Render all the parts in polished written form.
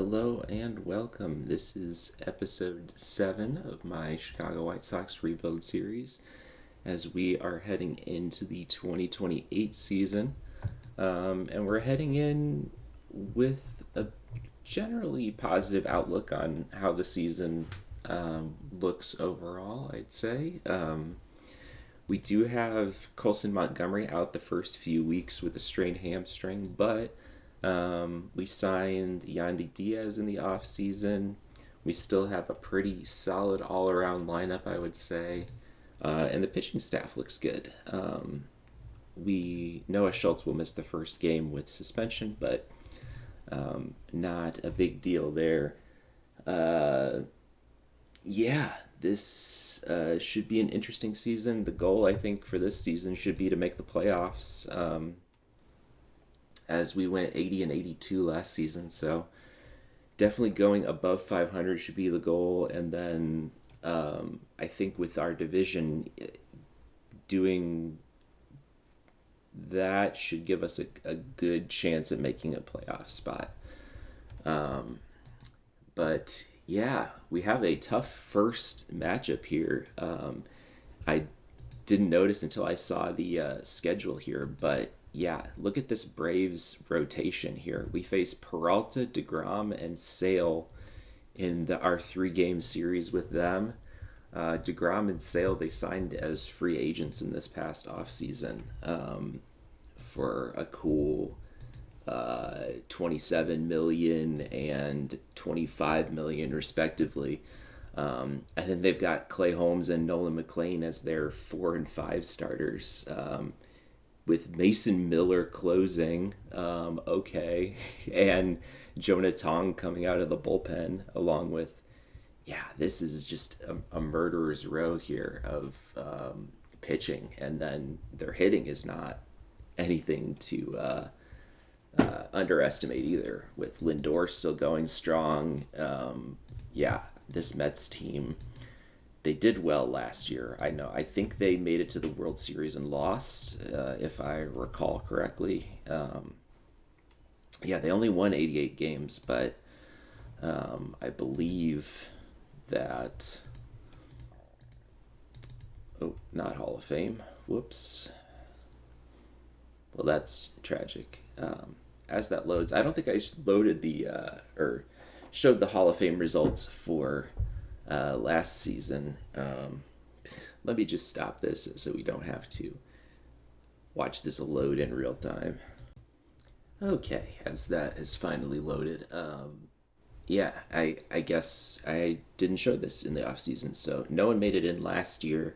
Hello and welcome. This is episode 7 of my Chicago White Sox rebuild series as we are heading into the 2028 season. And we're heading in with a generally positive outlook on how the season looks overall, I'd say. We do have Colson Montgomery out the first few weeks with a strained hamstring, but we signed Yandy Diaz in the offseason. We still have a pretty solid all around lineup, I would say. And the pitching staff looks good. Noah Schultz will miss the first game with suspension, but not a big deal there. Yeah, this should be an interesting season. The goal, I think, for this season should be to make the playoffs. As we went 80 and 82 last season, so definitely going above 500 should be the goal. And then I think with our division, doing that should give us a good chance at making a playoff spot. But yeah, we have a tough first matchup here. I didn't notice until I saw the schedule here, but yeah, look at this Braves rotation here. We face Peralta, DeGrom, and Sale in our 3-game series with them. DeGrom and Sale, they signed as free agents in this past offseason for a cool $27 million and $25 million respectively. And then they've got Clay Holmes and Nolan McLean as their 4 and 5 starters. With Mason Miller closing, okay, and Jonah Tong coming out of the bullpen, along with, this is just a murderer's row here of pitching, and then their hitting is not anything to underestimate either, with Lindor still going strong. This Mets team, they did well last year. I think they made it to the World Series and lost, if I recall correctly. They only won 88 games, but I believe that... Oh, not Hall of Fame. Whoops. Well, that's tragic. As that loads, I don't think I loaded or showed the Hall of Fame results for last season. Let me just stop this so we don't have to watch this load in real time. Okay, as that is finally loaded. I guess I didn't show this in the off season, so no one made it in last year.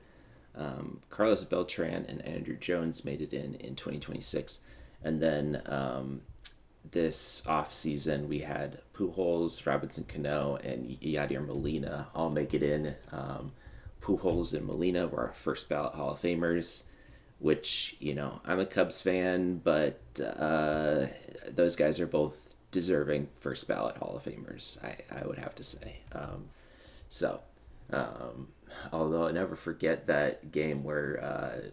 Carlos Beltran and Andrew Jones made it in 2026, and then this off season we had Pujols, Robinson Cano, and Yadier Molina all make it in. Pujols and Molina were our first ballot Hall of Famers, which, I'm a Cubs fan, but those guys are both deserving first ballot Hall of Famers, I would have to say. Although I never forget that game where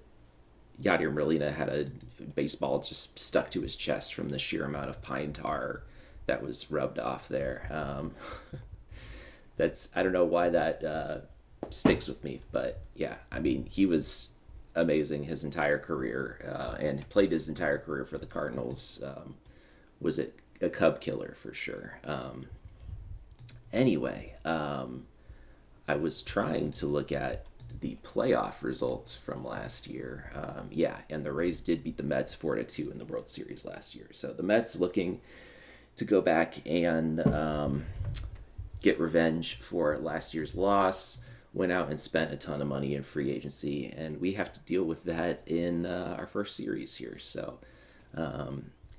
Yadier Molina had a baseball just stuck to his chest from the sheer amount of pine tar that was rubbed off there. I don't know why that sticks with me, but he was amazing his entire career, and played his entire career for the Cardinals. Was it a Cub killer for sure? Anyway, I was trying to look at the playoff results from last year. And the Rays did beat the Mets 4-2 in the World Series last year. So the Mets looking to go back and get revenge for last year's loss, went out and spent a ton of money in free agency, and we have to deal with that in our first series here. So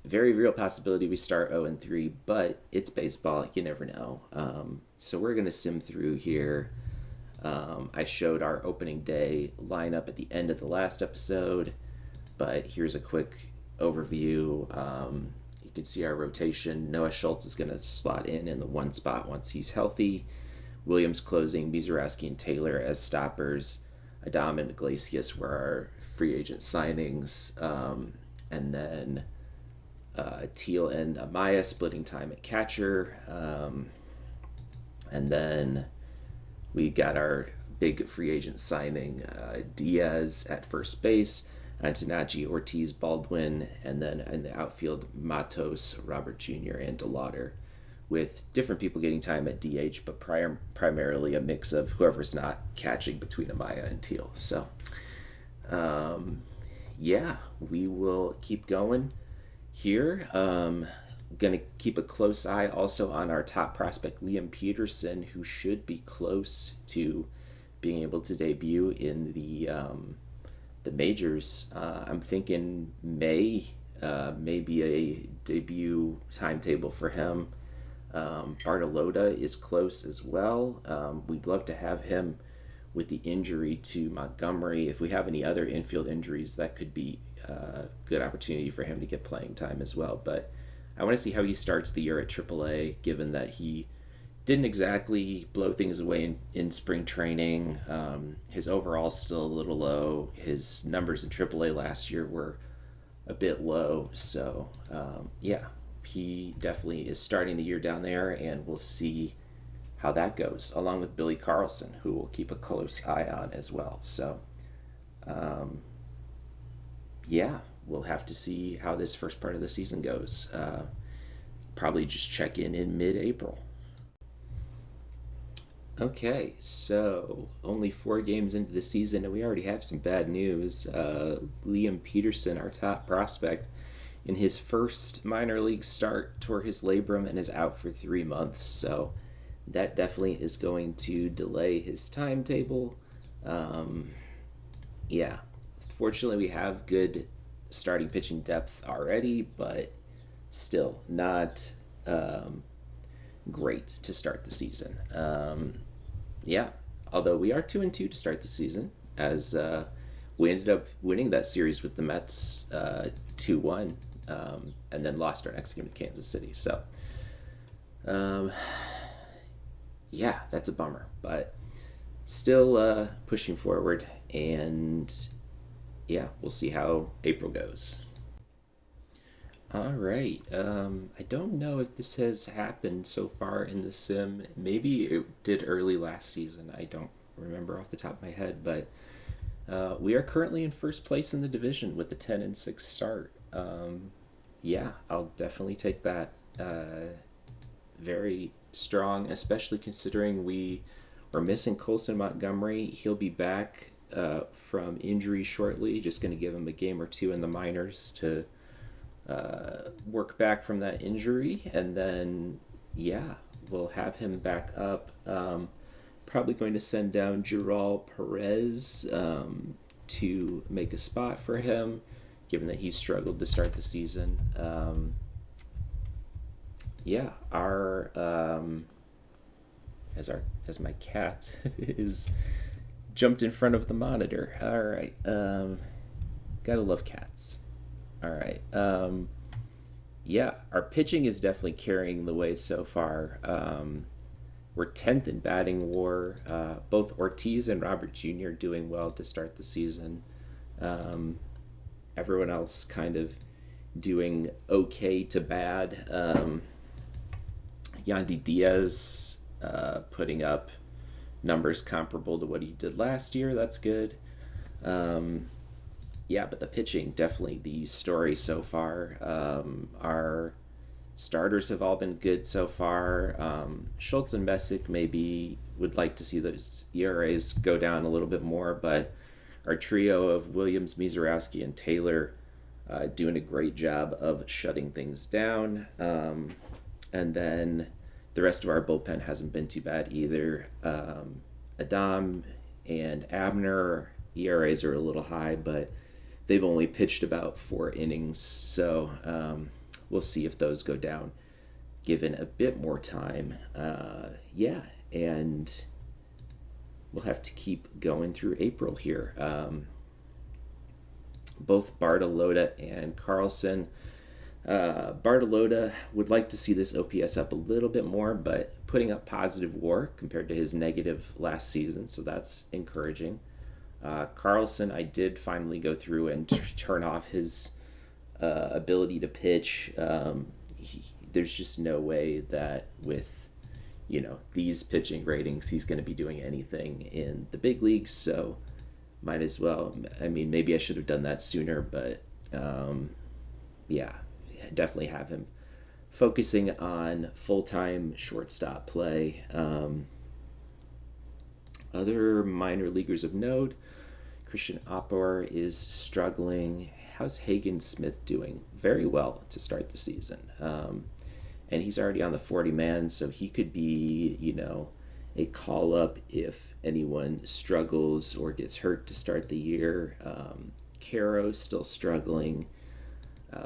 very real possibility we start 0-3, but it's baseball, you never know. So we're going to sim through here. I showed our opening day lineup at the end of the last episode, but here's a quick overview. You can see our rotation. Noah Schultz is going to slot in the one spot once he's healthy. Williams closing, Mizurowski and Taylor as stoppers. Adam and Iglesias were our free agent signings. And then Teal and Amaya splitting time at catcher. And then we got our big free agent signing, Diaz at first base, Antonaci, Ortiz, Baldwin, and then in the outfield, Matos, Robert Jr., and DeLauder, with different people getting time at DH, but primarily a mix of whoever's not catching between Amaya and Teal. So, yeah, we will keep going here. Going to keep a close eye also on our top prospect, Liam Peterson, who should be close to being able to debut in the majors. I'm thinking May, maybe a debut timetable for him. Bartolotta is close as well. We'd love to have him with the injury to Montgomery. If we have any other infield injuries, that could be a good opportunity for him to get playing time as well. But I want to see how he starts the year at AAA, given that he didn't exactly blow things away in spring training. His overall's still a little low. His numbers in AAA last year were a bit low. So, yeah, he definitely is starting the year down there, and we'll see how that goes, along with Billy Carlson, who we'll keep a close eye on as well. So, yeah, we'll have to see how this first part of the season goes. Probably just check in mid-April. Okay, so only 4 games into the season, and we already have some bad news. Liam Peterson, our top prospect, in his first minor league start, tore his labrum and is out for 3 months. So that definitely is going to delay his timetable. Yeah, fortunately we have good starting pitching depth already, but still not great to start the season. Yeah, although we are 2-2 to start the season, as we ended up winning that series with the Mets 2-1, and then lost our next game to Kansas City. So, yeah, that's a bummer, but still pushing forward, and yeah, we'll see how April goes. All right. I don't know if this has happened so far in the sim. Maybe it did early last season. I don't remember off the top of my head, but we are currently in first place in the division with the 10-6 start. Yeah, I'll definitely take that. Very strong, especially considering we were missing Colson Montgomery. He'll be back from injury shortly. Just going to give him a game or two in the minors to work back from that injury, and then yeah, we'll have him back up. Probably going to send down Giral Perez to make a spot for him, given that he struggled to start the season. Yeah, as my cat is jumped in front of the monitor. All right, gotta love cats. All right. Yeah, our pitching is definitely carrying the way so far. We're 10th in batting WAR. Both Ortiz and Robert Jr. doing well to start the season. Everyone else kind of doing okay to bad. Yandy Diaz putting up numbers comparable to what he did last year. That's good. Yeah, but the pitching, definitely the story so far. Our starters have all been good so far. Schultz and Messick maybe would like to see those ERAs go down a little bit more, but our trio of Williams, Mizorowski, and Taylor doing a great job of shutting things down. And then the rest of our bullpen hasn't been too bad either. Adam and Abner, ERAs are a little high, but they've only pitched about 4 innings, so we'll see if those go down given a bit more time. Yeah, and we'll have to keep going through April here. Both Bartolotta and Carlson. Bartolotta would like to see this OPS up a little bit more, but putting up positive WAR compared to his negative last season, so that's encouraging. Carlson, I did finally go through and turn off his ability to pitch. There's just no way that with these pitching ratings, he's going to be doing anything in the big leagues. So might as well. I mean, maybe I should have done that sooner, but yeah, definitely have him focusing on full-time shortstop play. Other minor leaguers of note, Christian Oppor is struggling. How's Hagen Smith doing? Very well to start the season. And he's already on the 40-man, so he could be, a call-up if anyone struggles or gets hurt to start the year. Caro still struggling.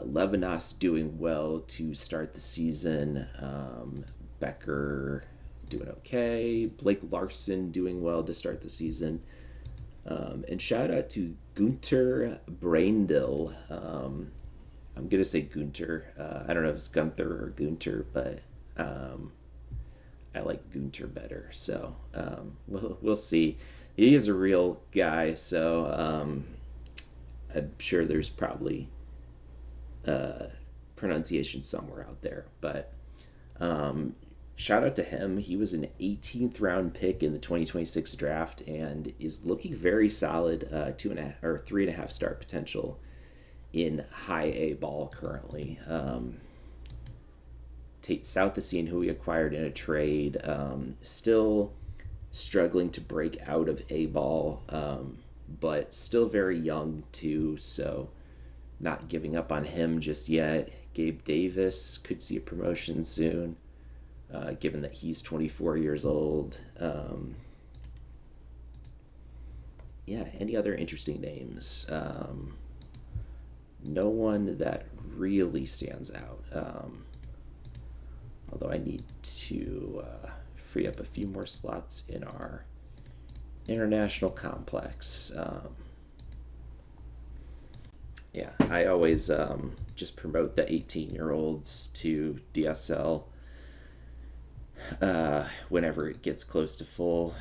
Levinas doing well to start the season. Becker doing okay. Blake Larson doing well to start the season. And shout out to Gunter Braindl. I'm going to say Gunter. I don't know if it's Gunther or Gunter, but I like Gunter better. So we'll see. He is a real guy, so I'm sure there's probably pronunciation somewhere out there. But shout out to him. He was an 18th round pick in the 2026 draft and is looking very solid. 2.5 or 3.5 star potential in high A ball currently. Tate Southacene, who we acquired in a trade, still struggling to break out of A ball, but still very young too, so not giving up on him just yet. Gabe Davis could see a promotion soon, given that he's 24 years old. Any other interesting names? No one that really stands out. Although I need to free up a few more slots in our international complex. I always just promote the 18-year-olds to DSL whenever it gets close to full.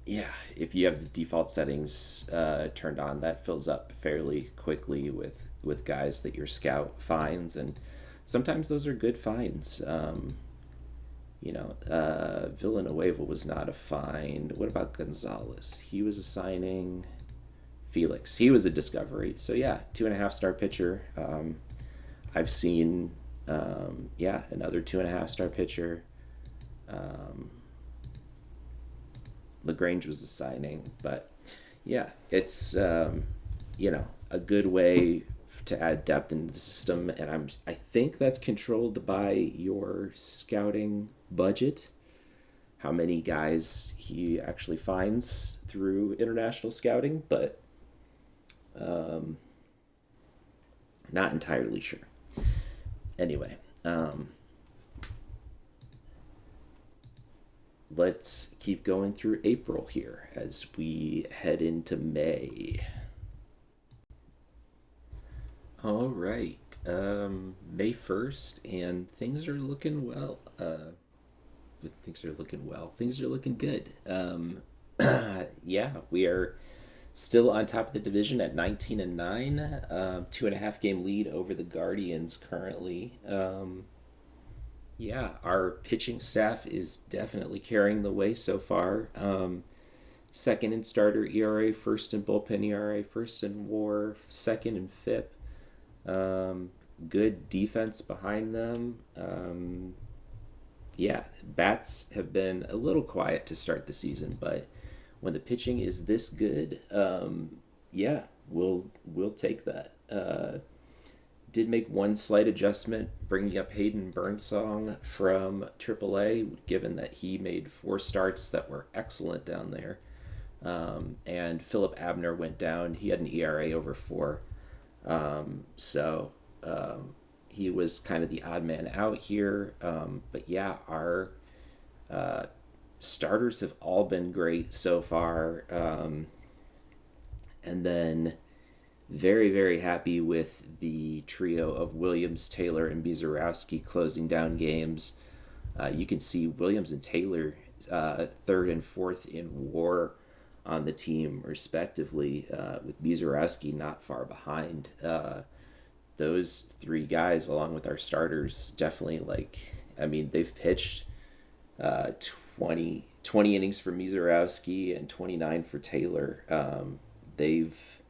If you have the default settings turned on, that fills up fairly quickly with guys that your scout finds, and sometimes those are good finds. Villanueva was not a find. What about Gonzalez? He was a signing. Felix, he was a discovery. So 2.5 star pitcher. I've seen another 2.5 star pitcher. LaGrange was a signing, but it's a good way to add depth into the system, and I think that's controlled by your scouting budget, how many guys he actually finds through international scouting, but not entirely sure. Anyway, let's keep going through April here as we head into May. All right, May 1st, and things are looking well. Things are looking good. We are still on top of the division at 19-9, 2.5 game lead over the Guardians currently. Our pitching staff is definitely carrying the way so far. Second in starter ERA, first in bullpen ERA, first in WAR, second in FIP. Good defense behind them. Bats have been a little quiet to start the season, but when the pitching is this good, we'll take that. Did make one slight adjustment, bringing up Hayden Burnsong from AAA, given that he made 4 starts that were excellent down there. And Philip Abner went down. He had an ERA over 4. He was kind of the odd man out here. Our starters have all been great so far. And then very, very happy with the trio of Williams, Taylor, and Bizarowski closing down games. You can see Williams and Taylor 3rd and 4th in WAR on the team, respectively, with Mizurowski not far behind. Those three guys, along with our starters, definitely they've pitched uh, 20 innings for Mizurowski and 29 for Taylor. They've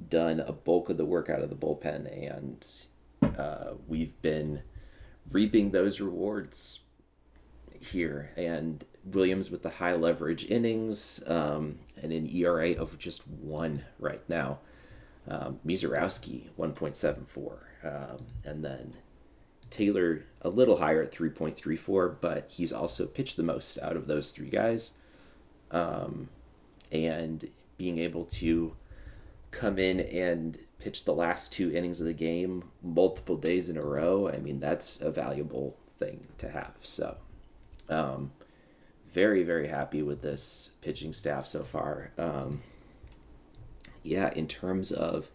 done a bulk of the work out of the bullpen, and we've been reaping those rewards here. And Williams with the high leverage innings, and an ERA of just 1 right now. Mizurowski 1.74, and then Taylor a little higher at 3.34, but he's also pitched the most out of those three guys. And being able to come in and pitch the last 2 innings of the game multiple days in a row, I mean, that's a valuable thing to have. So, very, very happy with this pitching staff so far. In terms of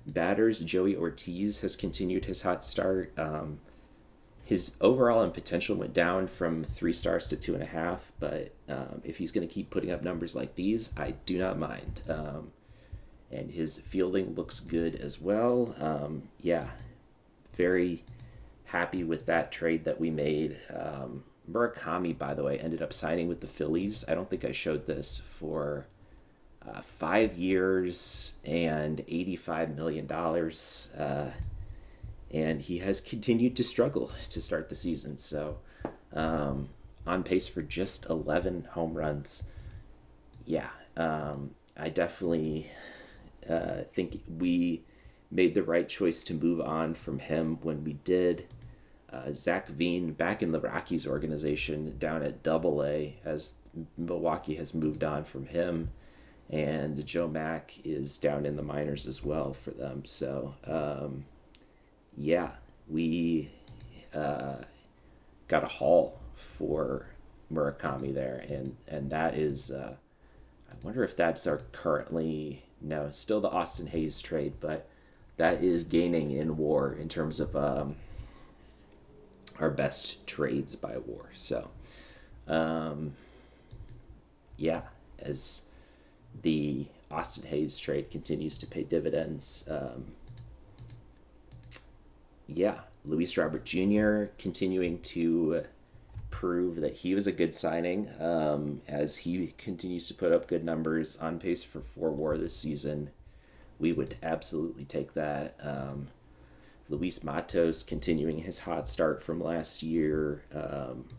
batters, Joey Ortiz has continued his hot start. His overall and potential went down from 3 stars to 2.5, but if he's going to keep putting up numbers like these, I do not mind. And his fielding looks good as well. Very happy with that trade that we made. Murakami, by the way, ended up signing with the Phillies. I don't think I showed this, for 5 years and $85 million. And he has continued to struggle to start the season. So on pace for just 11 home runs. I definitely think we made the right choice to move on from him when we did. Zach Veen back in the Rockies organization down at AA, as Milwaukee has moved on from him. And Joe Mack is down in the minors as well for them. So, we got a haul for Murakami there. And that is, I wonder if that's our currently, no, still the Austin Hayes trade, but that is gaining in WAR in terms of our best trades by WAR. So, as the Austin Hayes trade continues to pay dividends. Luis Robert Jr. continuing to prove that he was a good signing, as he continues to put up good numbers, on pace for 4 WAR this season. We would absolutely take that. Luis Matos continuing his hot start from last year,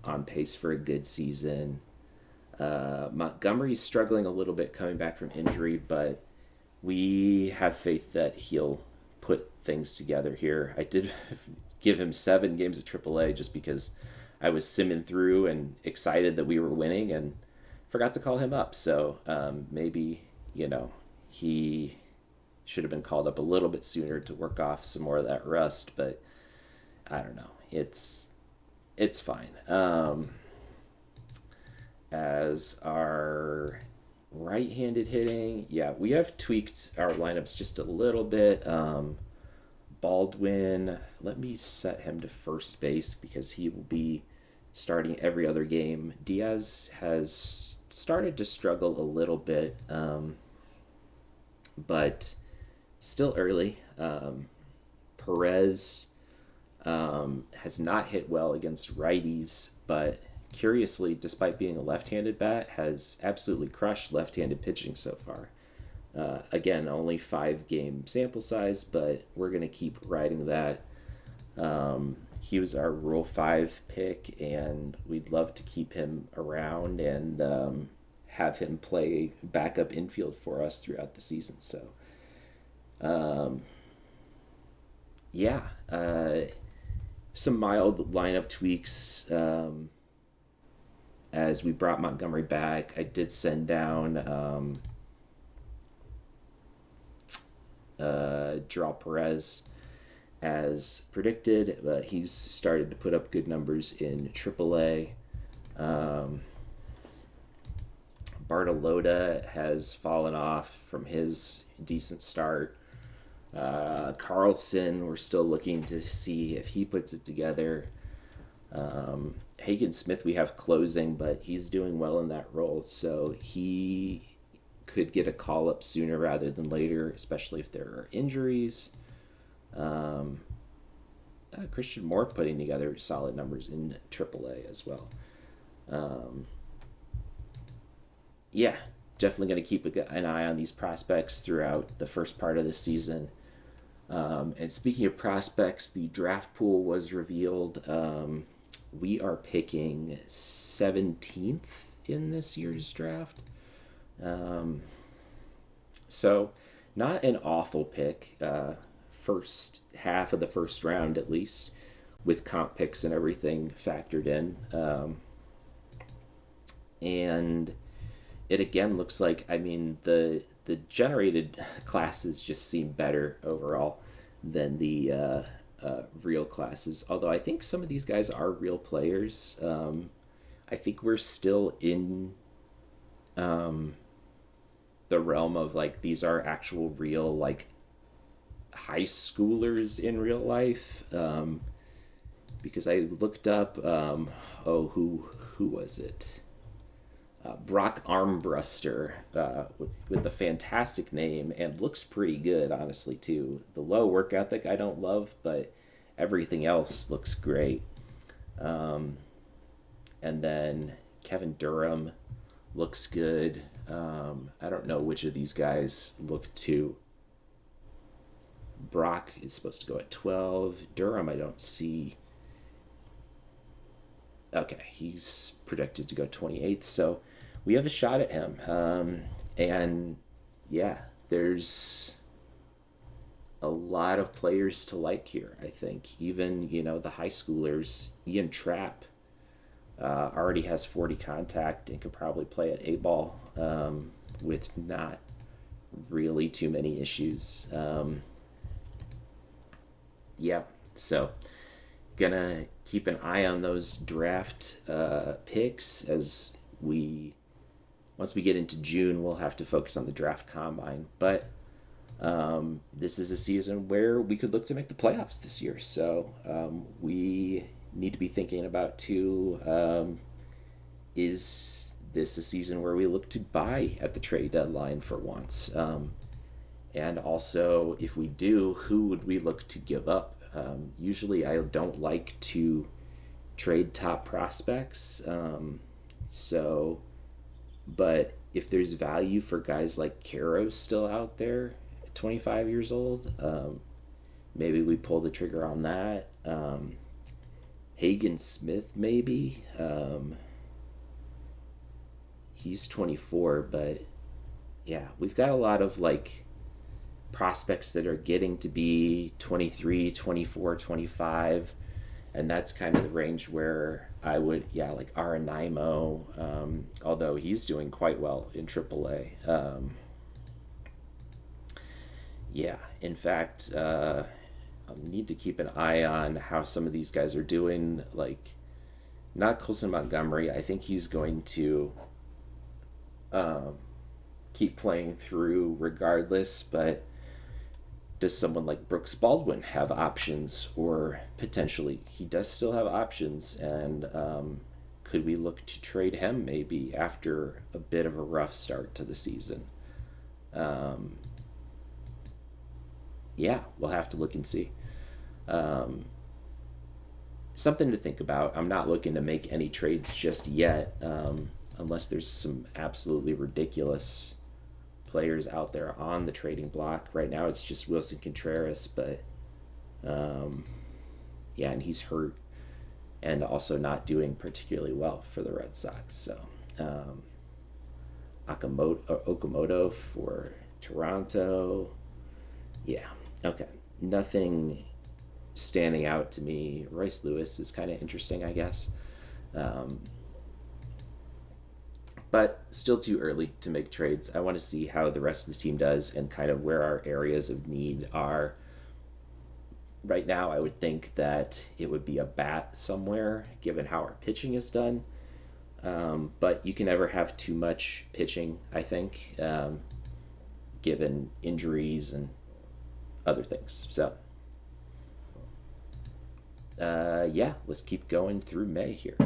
on pace for a good season. Montgomery's struggling a little bit coming back from injury, but we have faith that he'll put things together here. I did give him 7 games at AAA just because I was simming through and excited that we were winning, and forgot to call him up. So maybe, he should have been called up a little bit sooner to work off some more of that rust, but I don't know. It's fine. As our right-handed hitting, we have tweaked our lineups just a little bit. Baldwin, let me set him to first base because he will be starting every other game. Diaz has started to struggle a little bit, but still early. Perez has not hit well against righties, but curiously, despite being a left-handed bat, has absolutely crushed left-handed pitching so far. Again, only 5-game sample size, but we're going to keep riding that. He was our Rule 5 pick, and we'd love to keep him around and have him play backup infield for us throughout the season. So, some mild lineup tweaks. As we brought Montgomery back, I did send down Joel Perez as predicted, but he's started to put up good numbers in AAA. Bartolotta has fallen off from his decent start. Carlson, we're still looking to see if he puts it together. Hagen Smith we have closing, but he's doing well in that role, so he could get a call up sooner rather than later, especially if there are injuries. Um, Christian Moore putting together solid numbers in AAA as well. Um, yeah, definitely going to keep an eye on these prospects throughout the first part of the season. And speaking of prospects, the draft pool was revealed. We are picking 17th in this year's draft. Um, so, not an awful pick. First half of the first round, at least, with comp picks and everything factored in. And it again looks like, I mean, the generated classes just seem better overall than the real classes. Although I think some of these guys are real players. I think we're still in um, the realm of like these are actual real like high schoolers in real life. Because I looked up, who was it? Brock Armbruster, with a fantastic name and looks pretty good, honestly, too. The low work ethic I don't love, but everything else looks great. Um, and then Kevin Durham looks good. I don't know which of these guys look too. Brock is supposed to go at 12. Durham, I don't see. Okay, he's projected to go 28th, so we have a shot at him. And yeah, there's a lot of players to like here, I think. Even, the high schoolers, Ian Trapp already has 40 contact and could probably play at A ball with not really too many issues. Yeah, so gonna keep an eye on those draft picks as once we get into June, we'll have to focus on the draft combine. But this is a season where we could look to make the playoffs this year. So we need to be thinking about too, is this a season where we look to buy at the trade deadline for once? And also, if we do, who would we look to give up? Usually I don't like to trade top prospects. But if there's value for guys like Caro still out there at 25 years old, maybe we pull the trigger on that. Hagen Smith, maybe. He's 24, but yeah, we've got a lot of like prospects that are getting to be 23, 24, 25, and that's kind of the range where I would, yeah, like Aranaimo, although he's doing quite well in AAA. Yeah, in fact, I'll need to keep an eye on how some of these guys are doing, like not Colson Montgomery. I think he's going to um, keep playing through regardless, but does someone like Brooks Baldwin have options, or potentially he does still have options, and could we look to trade him maybe after a bit of a rough start to the season? Um, yeah, we'll have to look and see. Um, Something to think about. I'm not looking to make any trades just yet, unless there's some absolutely ridiculous players out there on the trading block. Right now it's just Wilson Contreras, but yeah, and he's hurt and also not doing particularly well for the Red Sox. So Okamoto for Toronto. Yeah, okay. Nothing standing out to me. Royce Lewis is kind of interesting, I guess. Um, but still too early to make trades. I want to see how the rest of the team does and kind of where our areas of need are. Right now, I would think that it would be a bat somewhere, given how our pitching is done. But you can never have too much pitching, I think, given injuries and other things. So, yeah, let's keep going through May here.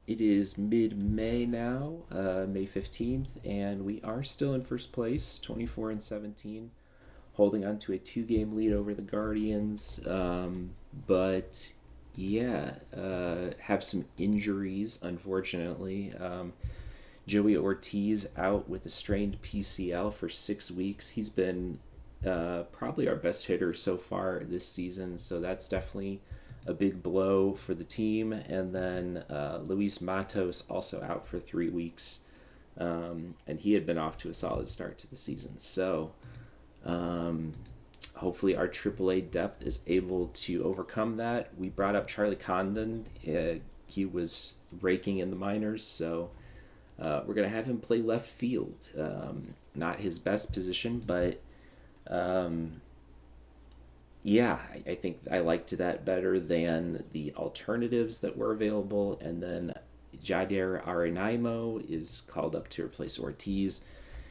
It is mid-May now, May 15th, and we are still in first place, 24-17, holding on to a two-game lead over the Guardians. But yeah, have some injuries, unfortunately. Joey Ortiz out with a strained PCL for 6 weeks. He's been probably our best hitter so far this season, so that's definitely a big blow for the team. And then Luis Matos also out for 3 weeks, and he had been off to a solid start to the season. So hopefully our AAA depth is able to overcome that. We brought up Charlie Condon. He was raking in the minors, so we're going to have him play left field. Not his best position, but yeah, I think I liked that better than the alternatives that were available. And then Jader Arenaimo is called up to replace Ortiz.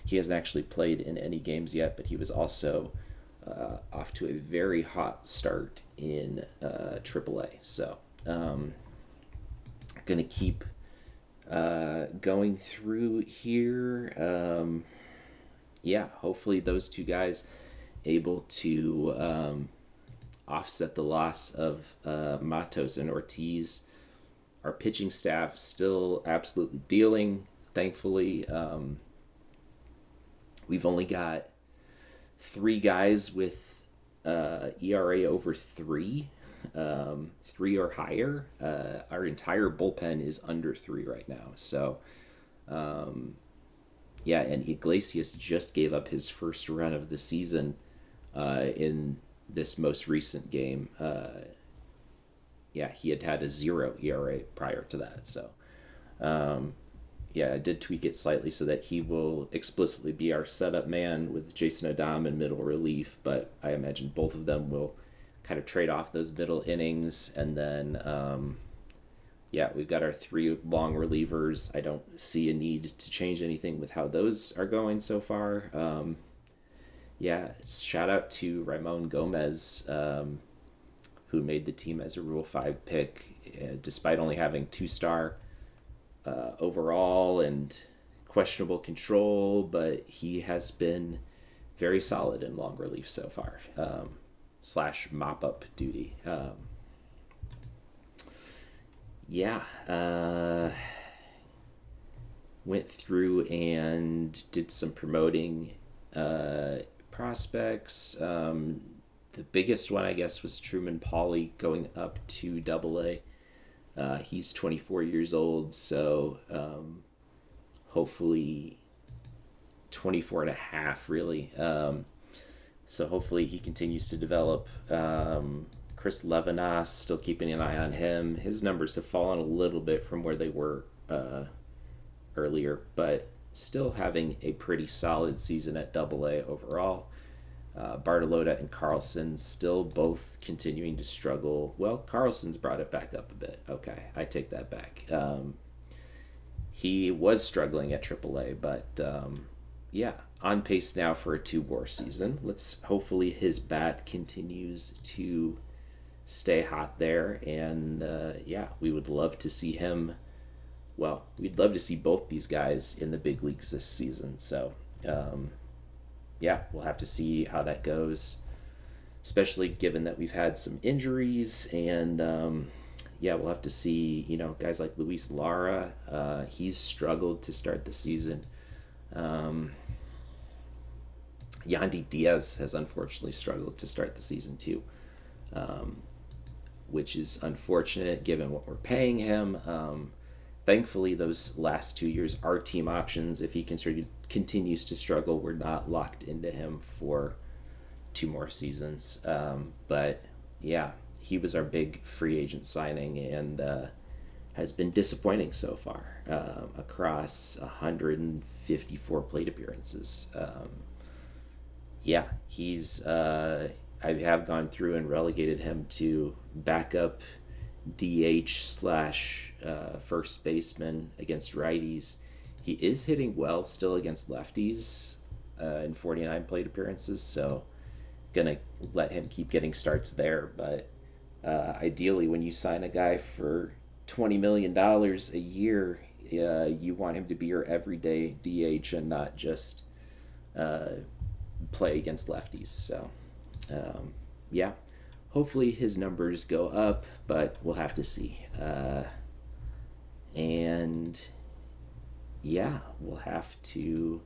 He hasn't actually played in any games yet, but he was also off to a very hot start in AAA. So, going to keep going through here. Yeah, hopefully those two guys able to offset the loss of Matos and Ortiz. Our pitching staff still absolutely dealing. Thankfully, we've only got 3 guys with ERA over 3, 3 or higher. Our entire bullpen is under 3 right now. So, yeah, and Iglesias just gave up his first run of the season in this most recent game. Yeah, he had a 0 ERA prior to that. So, yeah, I did tweak it slightly so that he will explicitly be our setup man with Jason Adam in middle relief, but I imagine both of them will kind of trade off those middle innings. And then, yeah, we've got our 3 long relievers. I don't see a need to change anything with how those are going so far. Yeah, shout out to Ramon Gomez, who made the team as a Rule 5 pick, despite only having 2-star overall and questionable control, but he has been very solid in long relief so far, slash mop-up duty. Yeah, went through and did some promoting prospects. The biggest one, I guess, was Truman Pauly going up to AA. He's 24 years old, so hopefully 24 and a half, really. So hopefully he continues to develop. Chris Levinas, still keeping an eye on him. His numbers have fallen a little bit from where they were earlier, but still having a pretty solid season at AA overall. Bartolotta and Carlson still both continuing to struggle. Well, Carlson's brought it back up a bit. Okay, I take that back. He was struggling at AAA, but yeah, on pace now for a 2-WAR season. Let's hopefully his bat continues to stay hot there, and yeah, we would love to see him. Well, we'd love to see both these guys in the big leagues this season. So, yeah, we'll have to see how that goes, especially given that we've had some injuries. And yeah, we'll have to see, guys like Luis Lara. He's struggled to start the season. Yandy Diaz has unfortunately struggled to start the season too, which is unfortunate given what we're paying him. Thankfully, those last 2 years are team options. If he continues to struggle, we're not locked into him for 2 more seasons. But yeah, he was our big free agent signing and has been disappointing so far across 154 plate appearances. Yeah, I have gone through and relegated him to backup DH slash first baseman against righties. He is hitting well still against lefties in 49 plate appearances, so gonna let him keep getting starts there. But ideally, when you sign a guy for $20 million a year, you want him to be your everyday DH and not just uh, play against lefties. So, yeah, hopefully his numbers go up, but we'll have to see. And yeah, we'll have to.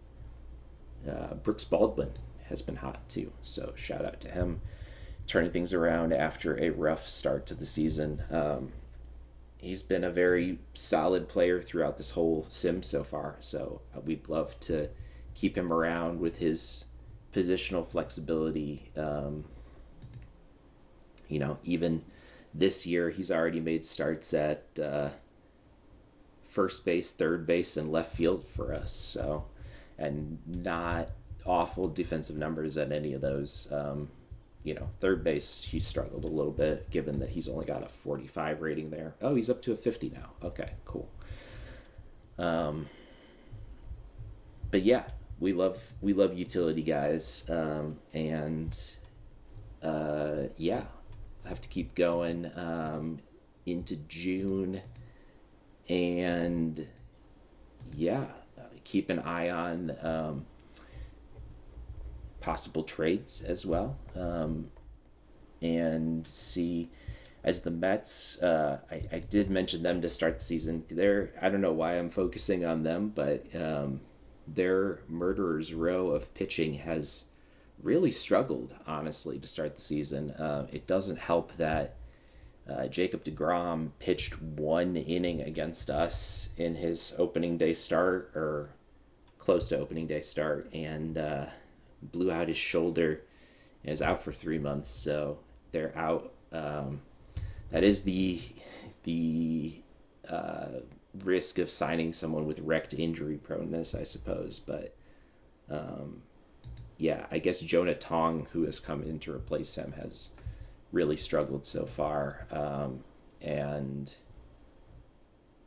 Brooks Baldwin has been hot too, so shout out to him, turning things around after a rough start to the season. He's been a very solid player throughout this whole sim so far, so we'd love to keep him around with his positional flexibility. Even this year, he's already made starts at first base, third base, and left field for us. So, and not awful defensive numbers at any of those. Third base, he struggled a little bit given that he's only got a 45 rating there. Oh, he's up to a 50 now. Okay, cool. But yeah, we love utility guys, and yeah, I have to keep going into June, and yeah, keep an eye on possible trades as well, and see as the Mets. I did mention them to start the season. I don't know why I'm focusing on them, but their murderer's row of pitching has really struggled, honestly, to start the season. It doesn't help that Jacob deGrom pitched one inning against us in his opening day start, or close to opening day start, and blew out his shoulder and is out for 3 months. So they're out. That is the risk of signing someone with wrecked injury proneness, I suppose. But yeah, I guess Jonah Tong, who has come in to replace him, has really struggled so far. And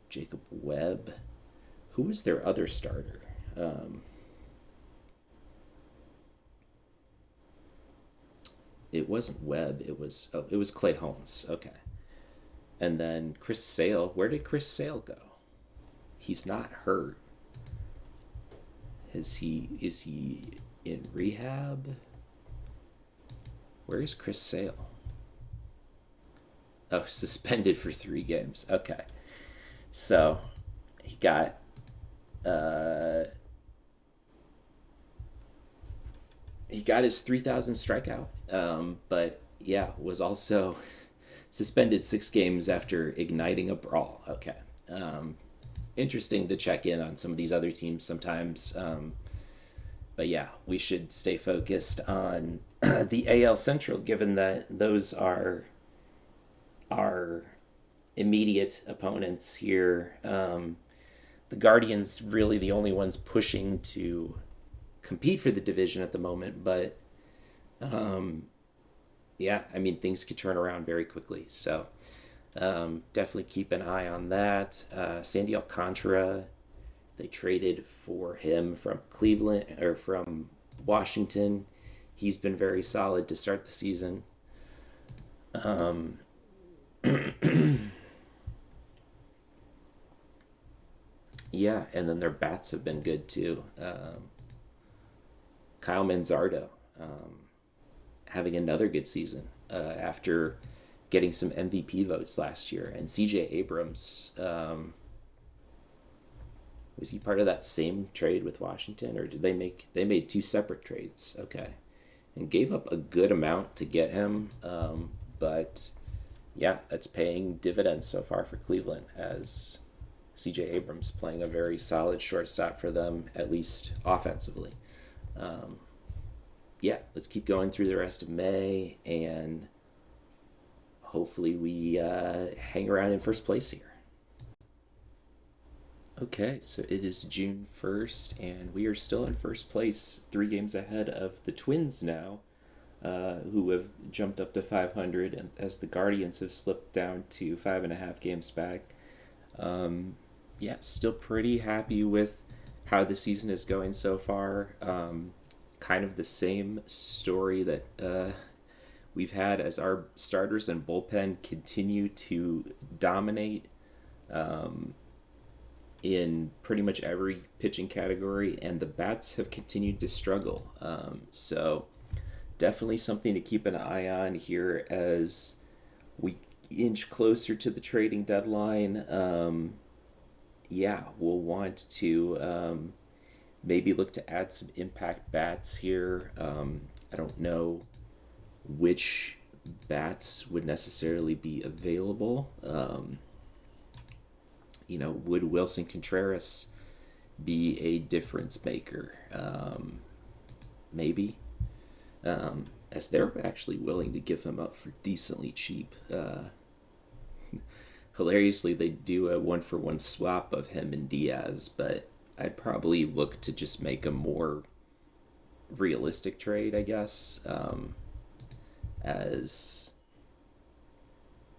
Jacob Webb, who was their other starter? It wasn't Webb. It was Clay Holmes. Okay. And then Chris Sale. Where did Chris Sale go? He's not hurt. Is he in rehab? Where is Chris Sale? Oh, suspended for 3 games. Okay. So he got uh he got his 3,000 strikeout. But yeah, was also suspended 6 games after igniting a brawl. Okay. Interesting to check in on some of these other teams sometimes. But yeah, we should stay focused on the AL Central, given that those are our immediate opponents here. The Guardians really the only ones pushing to compete for the division at the moment, but yeah, I mean, things could turn around very quickly. So definitely keep an eye on that. Sandy Alcantara, they traded for him from Cleveland or from Washington. He's been very solid to start the season. Yeah, and then their bats have been good too. Kyle Manzardo having another good season after getting some MVP votes last year, and CJ Abrams, was he part of that same trade with Washington, or did they made two separate trades? Okay, and gave up a good amount to get him, but yeah, that's paying dividends so far for Cleveland, as CJ Abrams playing a very solid shortstop for them, at least offensively. Yeah, let's keep going through the rest of May, and hopefully we hang around in first place here. Okay, so it is June 1st, and we are still in first place, 3 games ahead of the Twins now, who have jumped up to 500, and as the Guardians have slipped down to 5.5 games back. Yeah, still pretty happy with how the season is going so far. Kind of the same story that we've had, as our starters and bullpen continue to dominate. in pretty much every pitching category, and the bats have continued to struggle. So definitely something to keep an eye on here as we inch closer to the trading deadline. Yeah, we'll want to maybe look to add some impact bats here. I don't know which bats would necessarily be available. Would Wilson Contreras be a difference maker? Maybe. As they're actually willing to give him up for decently cheap. Hilariously, they do a 1-for-1 swap of him and Diaz, but I'd probably look to just make a more realistic trade, I guess. As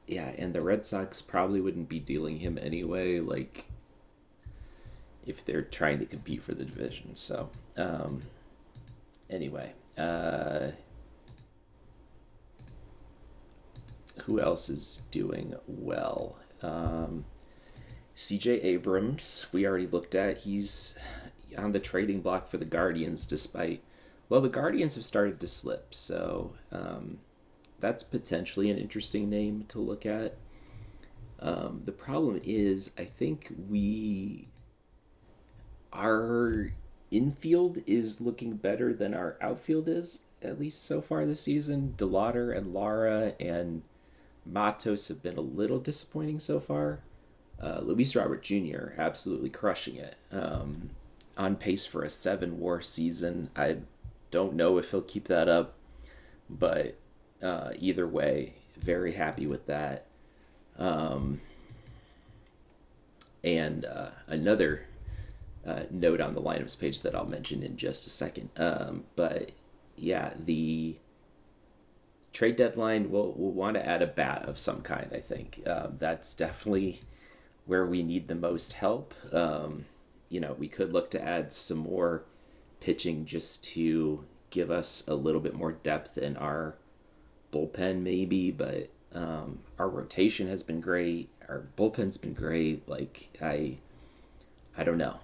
yeah, and the Red Sox probably wouldn't be dealing him anyway, like if they're trying to compete for the division. So, anyway, who else is doing well? CJ Abrams, we already looked at. He's on the trading block for the Guardians, despite, well, the Guardians have started to slip. So that's potentially an interesting name to look at. The problem is, I think our infield is looking better than our outfield is, at least so far this season. DeLauder and Lara and Matos have been a little disappointing so far. Luis Robert Jr. absolutely crushing it. On pace for a 7-WAR season. I don't know if he'll keep that up, but either way, very happy with that. And another note on the lineups page that I'll mention in just a second. But yeah, the trade deadline, we'll want to add a bat of some kind, I think. That's definitely where we need the most help. We could look to add some more pitching just to give us a little bit more depth in our bullpen, maybe, but our rotation has been great. Our bullpen's been great. Like, I don't know.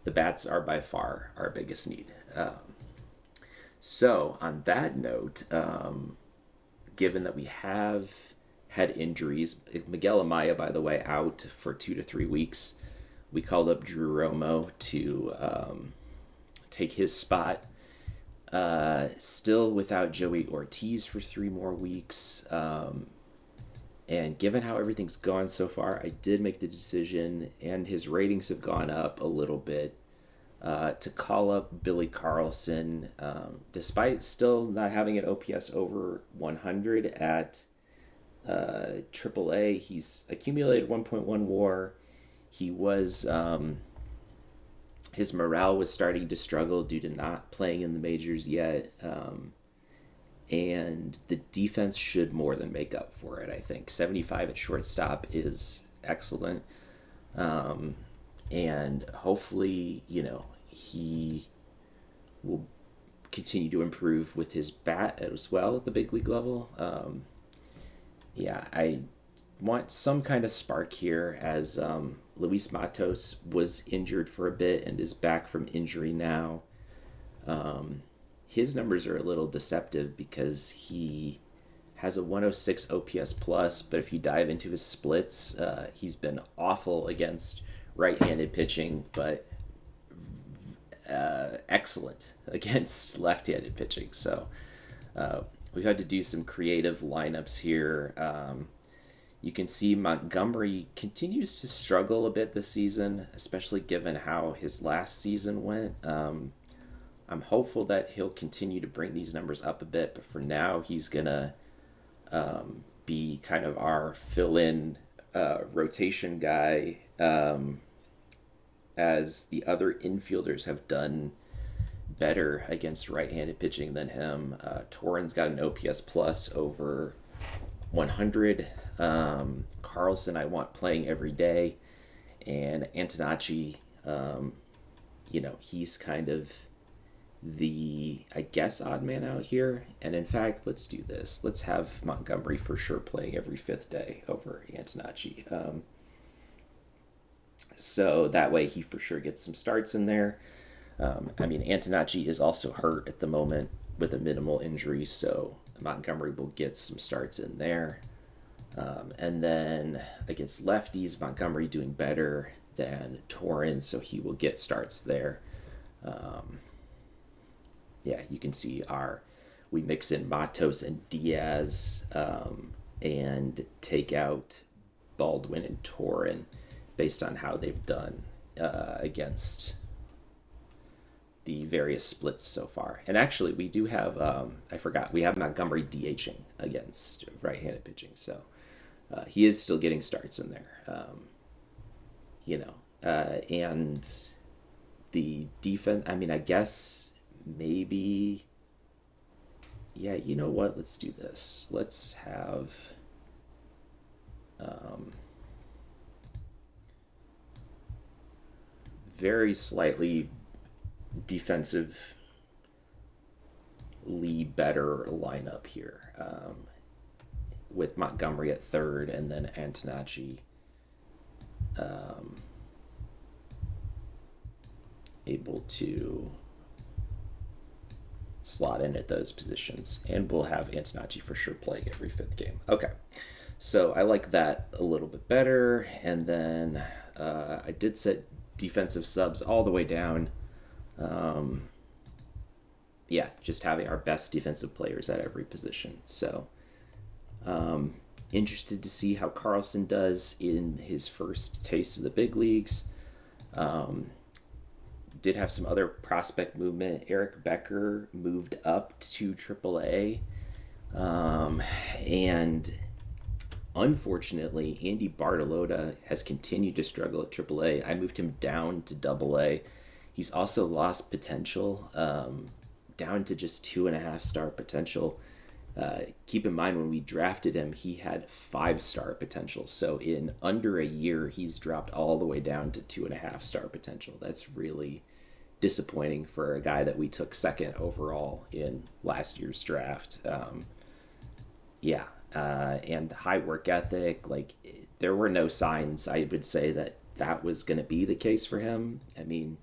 The bats are by far our biggest need. So, on that note, given that we have had injuries, Miguel Amaya, by the way, out for 2 to 3 weeks, we called up Drew Romo to take his spot. Still without Joey Ortiz for 3 more weeks. And given how everything's gone so far, I did make the decision, and his ratings have gone up a little bit, to call up Billy Carlson, despite still not having an OPS over 100 at AAA. He's accumulated 1.1 WAR. He was his morale was starting to struggle due to not playing in the majors yet, and the defense should more than make up for it. I think 75 at shortstop is excellent. And hopefully, he will continue to improve with his bat as well at the big league level. I want some kind of spark here, as Luis Matos was injured for a bit and is back from injury now. His numbers are a little deceptive because he has a 106 OPS plus, but if you dive into his splits, he's been awful against right-handed pitching, but excellent against left-handed pitching. So we've had to do some creative lineups here. You can see Montgomery continues to struggle a bit this season, especially given how his last season went. I'm hopeful that he'll continue to bring these numbers up a bit, but for now, he's going to be kind of our fill-in rotation guy, as the other infielders have done better against right-handed pitching than him. Torrens got an OPS plus over 100. Carlson I want playing every day, and Antonacci, he's kind of the, I guess, odd man out here. And in fact, let's do this. Let's have Montgomery for sure playing every fifth day over Antonacci. So that way he for sure gets some starts in there. I mean, Antonacci is also hurt at the moment with a minimal injury, so Montgomery will get some starts in there. And then against lefties, Montgomery doing better than Torrens, so he will get starts there. Yeah, you can see we mix in Matos and Diaz, and take out Baldwin and Torren based on how they've done against the various splits so far. And actually, we do have, I forgot, we have Montgomery DHing against right-handed pitching. So he is still getting starts in there. And the defense, I mean, I guess maybe, yeah, you know what? Let's do this. Let's have, very slightly defensively better lineup here, with Montgomery at third and then Antonacci able to slot in at those positions, and we'll have Antonacci for sure playing every fifth game. Okay, so I like that a little bit better. And then I did set defensive subs all the way down. Yeah, just having our best defensive players at every position. So interested to see how Carlson does in his first taste of the big leagues. Did have some other prospect movement. Eric Becker moved up to AAA. And unfortunately, Andy Bartolotta has continued to struggle at AAA. I moved him down to AA. He's also lost potential, down to just 2.5-star potential. Keep in mind, when we drafted him, he had 5-star potential. So in under a year, he's dropped all the way down to 2.5-star potential. That's really disappointing for a guy that we took second overall in last year's draft. And high work ethic. Like, there were no signs, I would say, that was going to be the case for him. I mean,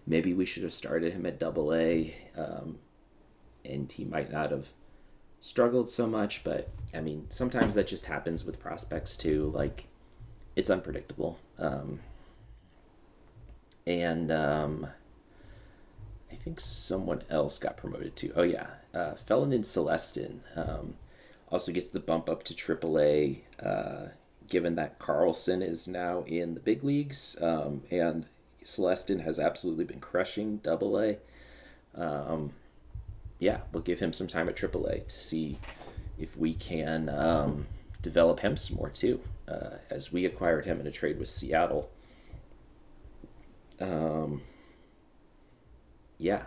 maybe we should have started him at AA, and he might not have struggled so much. But I mean, sometimes that just happens with prospects too. Like, it's unpredictable. I think someone else got promoted too. Oh yeah, Felon Celestin also gets the bump up to AAA, given that Carlson is now in the big leagues, and Celestin has absolutely been crushing AA. Yeah, we'll give him some time at AAA to see if we can develop him some more too, as we acquired him in a trade with Seattle. Yeah,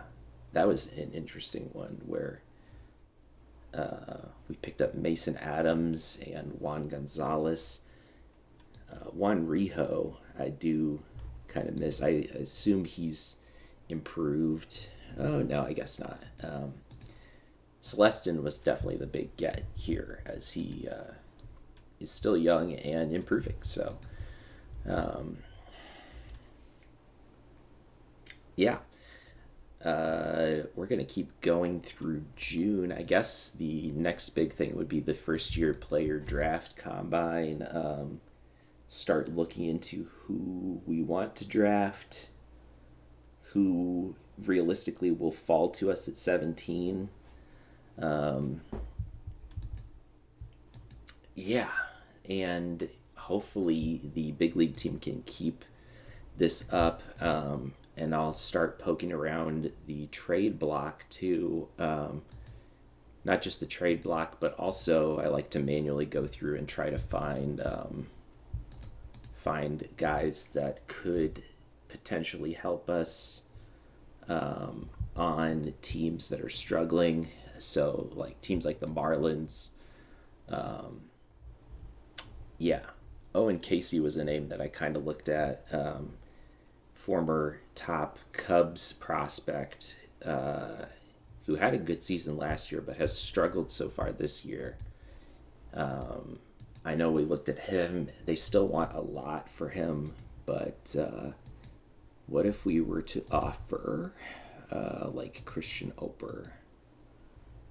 that was an interesting one where we picked up Mason Adams and Juan Gonzalez. Juan Rijo, I do kind of miss. I assume he's improved. Oh, no, I guess not. Celestin was definitely the big get here, as he is still young and improving. So, yeah. We're going to keep going through June. I guess the next big thing would be the first year player draft combine. Start looking into who we want to draft, who realistically will fall to us at 17. Yeah, and hopefully the big league team can keep this up. And I'll start poking around the trade block too. Not just the trade block, but also I like to manually go through and try to find guys that could potentially help us on teams that are struggling. So like teams like the Marlins. Yeah. Owen Casey was a name that I kind of looked at. Former top Cubs prospect. uh, who had a good season last year but has struggled so far this year. I know we looked at him. They still want a lot for him, but what if we were to offer like Christian Oper?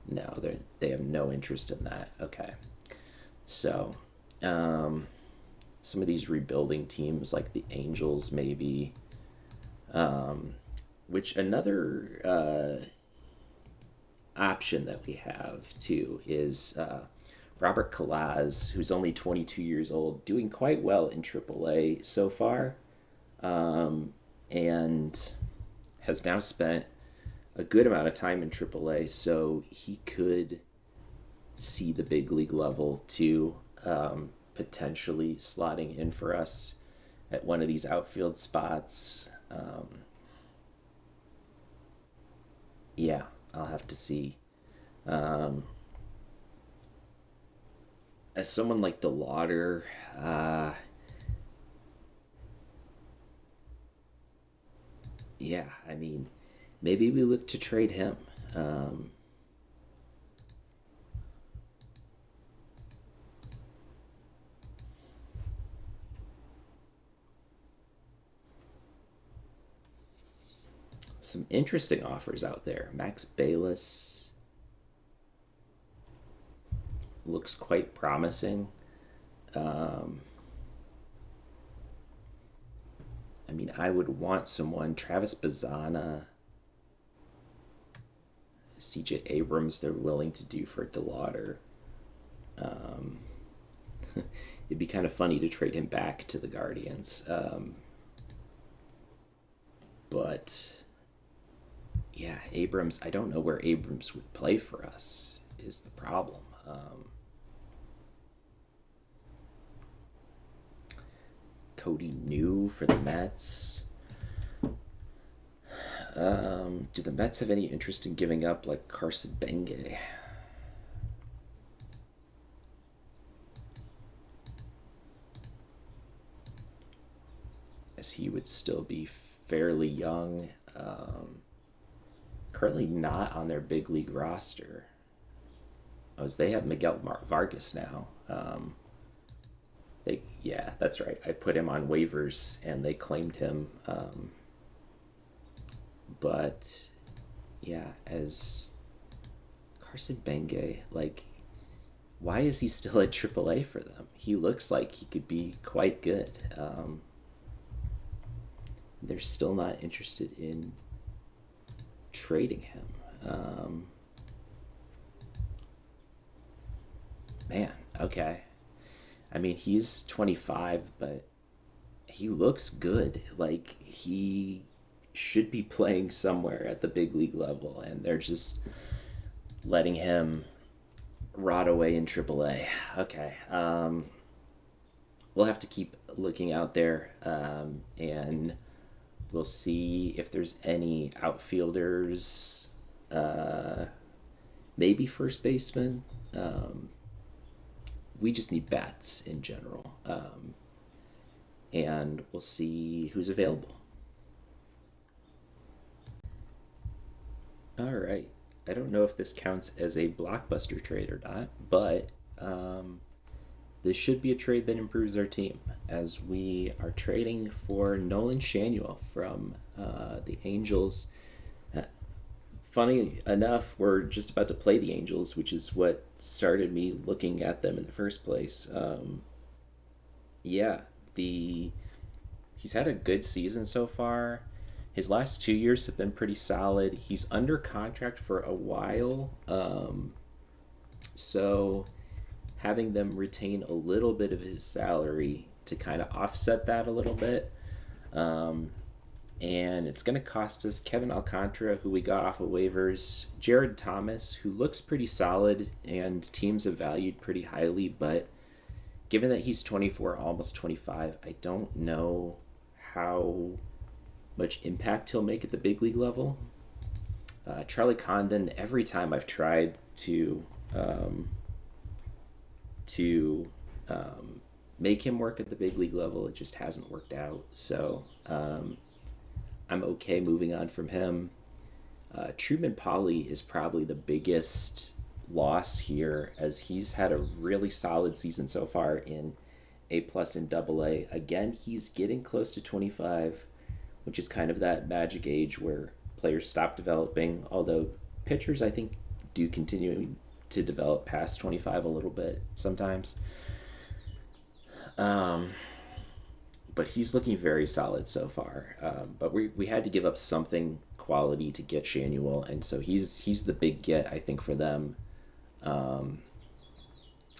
No, they have no interest in that. Okay, so um, some of these rebuilding teams like the Angels, maybe. Which another option that we have too is Robert Kalaz, who's only 22 years old, doing quite well in AAA so far, and has now spent a good amount of time in AAA, so he could see the big league level too, potentially slotting in for us at one of these outfield spots. Yeah, I'll have to see. Um, as someone like DeLauder, yeah, I mean, maybe we look to trade him. Um, some interesting offers out there. Max Bayless looks quite promising. Um, I mean, I would want someone. Travis Bazana, CJ Abrams, they're willing to do for DeLauder. Um, it'd be kind of funny to trade him back to the Guardians. But yeah, Abrams, I don't know where Abrams would play for us, is the problem. Cody New for the Mets. Do the Mets have any interest in giving up like Carson Benge? As he would still be fairly young. Currently not on their big league roster. As they have Miguel Vargas now. Yeah, that's right. I put him on waivers and they claimed him. But yeah, as Carson Benge, like, why is he still at AAA for them? He looks like he could be quite good. They're still not interested in trading him. Man, okay. I mean, he's 25, but he looks good. Like, he should be playing somewhere at the big league level, and they're just letting him rot away in AAA. Okay. We'll have to keep looking out there, and we'll see if there's any outfielders, maybe first baseman. We just need bats in general, and we'll see who's available. All right. I don't know if this counts as a blockbuster trade or not, but this should be a trade that improves our team as we are trading for Nolan Shanuel from the Angels. Uh, Funny enough, we're just about to play the Angels, which is what started me looking at them in the first place. Yeah, the he's had a good season so far. His last 2 years have been pretty solid. He's under contract for a while, so having them retain a little bit of his salary to kind of offset that a little bit. Um, and it's going to cost us Kevin Alcantara, who we got off of waivers, Jared Thomas, who looks pretty solid and teams have valued pretty highly, but given that he's 24, almost 25, I don't know how much impact he'll make at the big league level. Charlie Condon, every time I've tried to make him work at the big league level, it just hasn't worked out. So I'm okay moving on from him. Truman Polly is probably the biggest loss here, as he's had a really solid season so far in A plus and double A. Again, he's getting close to 25, which is kind of that magic age where players stop developing, although pitchers, I think, do continue to develop past 25 a little bit sometimes. Um, but he's looking very solid so far. But we had to give up something quality to get Shanuel, and so he's the big get, I think, for them. Um,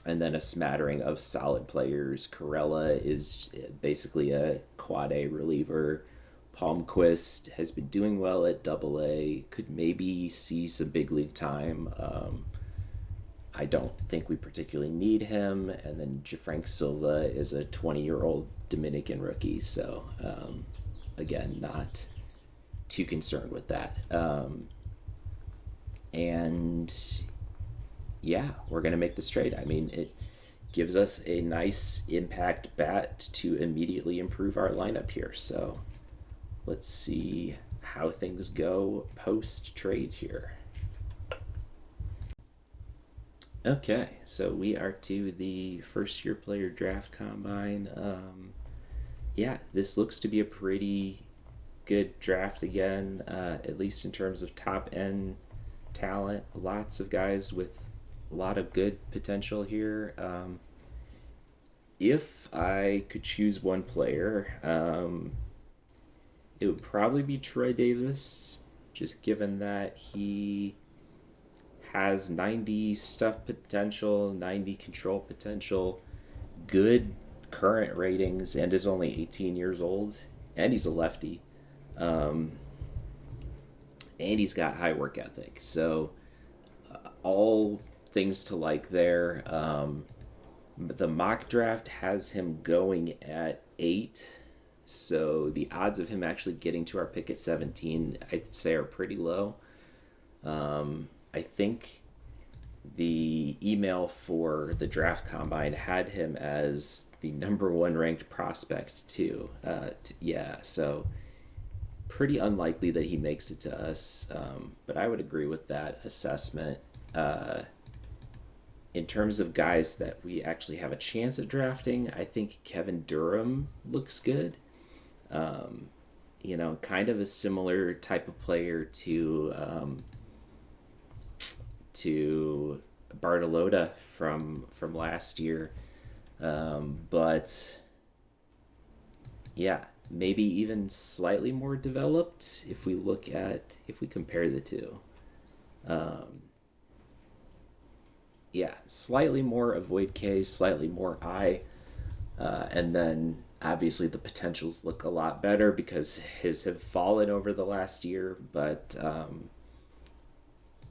and then a smattering of solid players. Corella is basically a quad A reliever. Palmquist has been doing well at double A, could maybe see some big league time. I don't think we particularly need him. And then Jafrank Silva is a 20-year-old Dominican rookie, so again, not too concerned with that. And yeah, we're going to make this trade. I mean, it gives us a nice impact bat to immediately improve our lineup here. So let's see how things go post trade here. Okay, so we are to the first year player draft combine. Yeah, this looks to be a pretty good draft again, at least in terms of top end talent. Lots of guys with a lot of good potential here. If I could choose one player, it would probably be Troy Davis, just given that he has 90 stuff potential, 90 control potential, good current ratings, and is only 18 years old, and he's a lefty. Um, and he's got high work ethic. So, all things to like there. The mock draft has him going at 8. So, the odds of him actually getting to our pick at 17, I'd say, are pretty low. I think the email for the draft combine had him as the number one ranked prospect too. Yeah, so pretty unlikely that he makes it to us. But I would agree with that assessment. In terms of guys that we actually have a chance at drafting, I think Kevin Durham looks good. Um, kind of a similar type of player to Bartolotta from last year, but yeah, maybe even slightly more developed if we compare the two. Um, yeah, slightly more avoid K, slightly more I, and then obviously the potentials look a lot better because his have fallen over the last year, but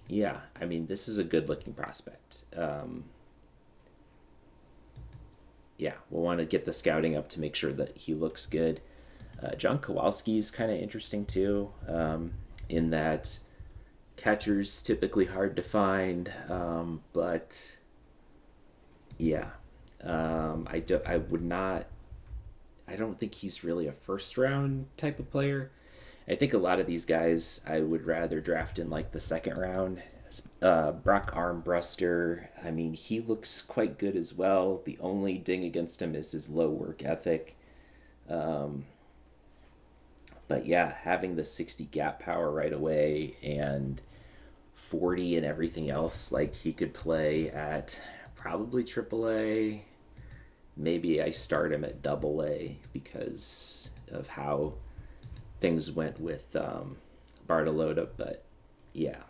yeah, I mean, this is a good looking prospect. Yeah, we'll want to get the scouting up to make sure that he looks good. John Kowalski's kind of interesting too, in that catcher's typically hard to find, but yeah, I would not. I don't think he's really a first round type of player. I think a lot of these guys I would rather draft in like the second round. Brock Armbruster, I mean, he looks quite good as well. The only ding against him is his low work ethic. Um, but yeah, having the 60 gap power right away and 40 and everything else, like he could play at probably AAA. Maybe I start him at double A because of how things went with Bartolotta, but yeah,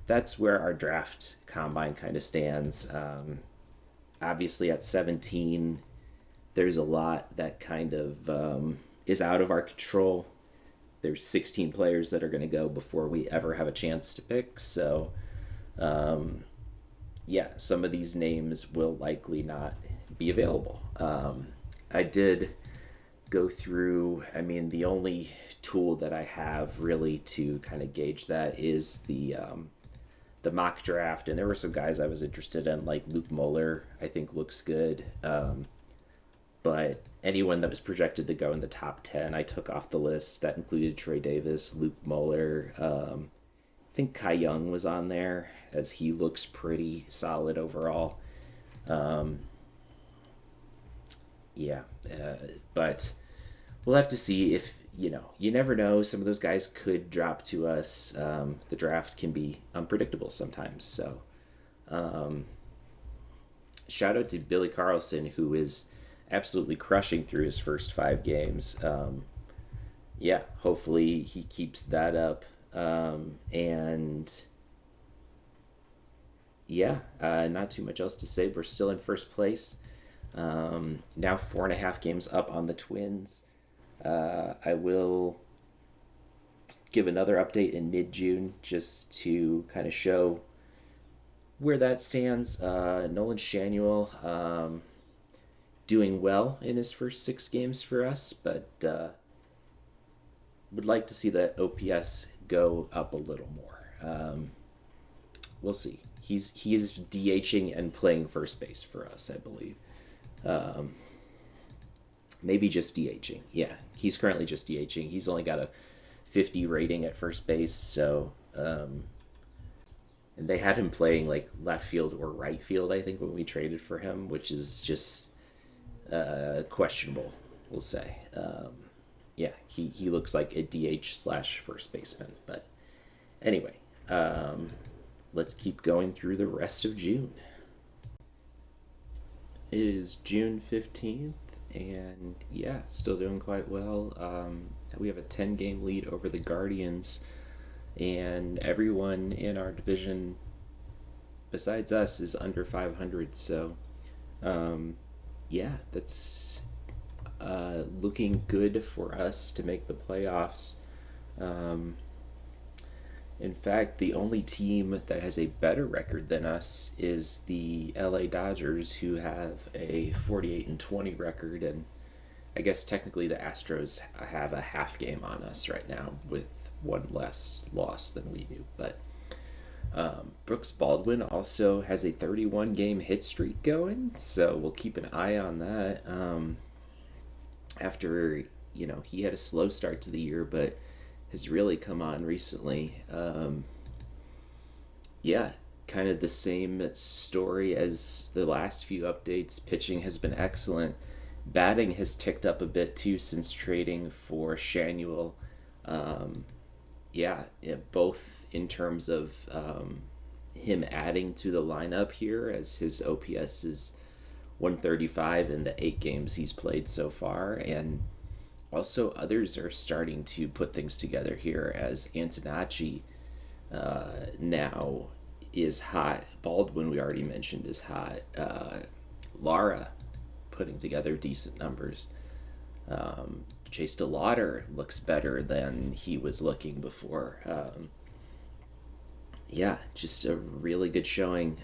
that's where our draft combine kind of stands. Obviously, at 17, there's a lot that kind of is out of our control. There's 16 players that are going to go before we ever have a chance to pick. So, yeah, some of these names will likely not be available. I did go through, I mean, the only tool that I have really to kind of gauge that is the mock draft, and there were some guys I was interested in, like Luke Mueller. I think looks good. but anyone that was projected to go in the top 10, I took off the list. That included Trey Davis, Luke Mueller. I think Kai Young was on there, as he looks pretty solid overall. Um, yeah, but we'll have to see if, you never know. Some of those guys could drop to us. The draft can be unpredictable sometimes. So, um, shout out to Billy Carlson, who is absolutely crushing through his first 5 games. Yeah, hopefully he keeps that up. And yeah, not too much else to say. We're still in first place. Now 4.5 games up on the Twins. I will give another update in mid-June just to kind of show where that stands. Nolan Shanuel doing well in his first 6 games for us, but would like to see that OPS go up a little more. We'll see. He's DHing and playing first base for us, I believe. Um, Maybe just DHing. Yeah, he's currently just DHing. He's only got a 50 rating at first base, so and they had him playing like left field or right field, I think, when we traded for him, which is just questionable, we'll say. Yeah, he looks like a DH slash first baseman. But anyway, let's keep going through the rest of June. It is June 15th, and yeah, still doing quite well. We have a 10-game lead over the Guardians, and everyone in our division besides us is under 500. So, yeah, that's looking good for us to make the playoffs. Um, in fact, the only team that has a better record than us is the LA Dodgers, who have a 48-20 record, and I guess technically the Astros have a half game on us right now with one less loss than we do. But Brooks Baldwin also has a 31-game hit streak going, so we'll keep an eye on that. After, he had a slow start to the year, but has really come on recently. Yeah, kind of the same story as the last few updates. Pitching has been excellent. Batting has ticked up a bit too since trading for Shanuel. Um, yeah, both in terms of him adding to the lineup here, as his OPS is 135 in the 8 games he's played so far, and also others are starting to put things together here, as Antonacci now is hot. Baldwin, we already mentioned, is hot. Lara putting together decent numbers. Chase DeLauder looks better than he was looking before. Yeah, just a really good showing.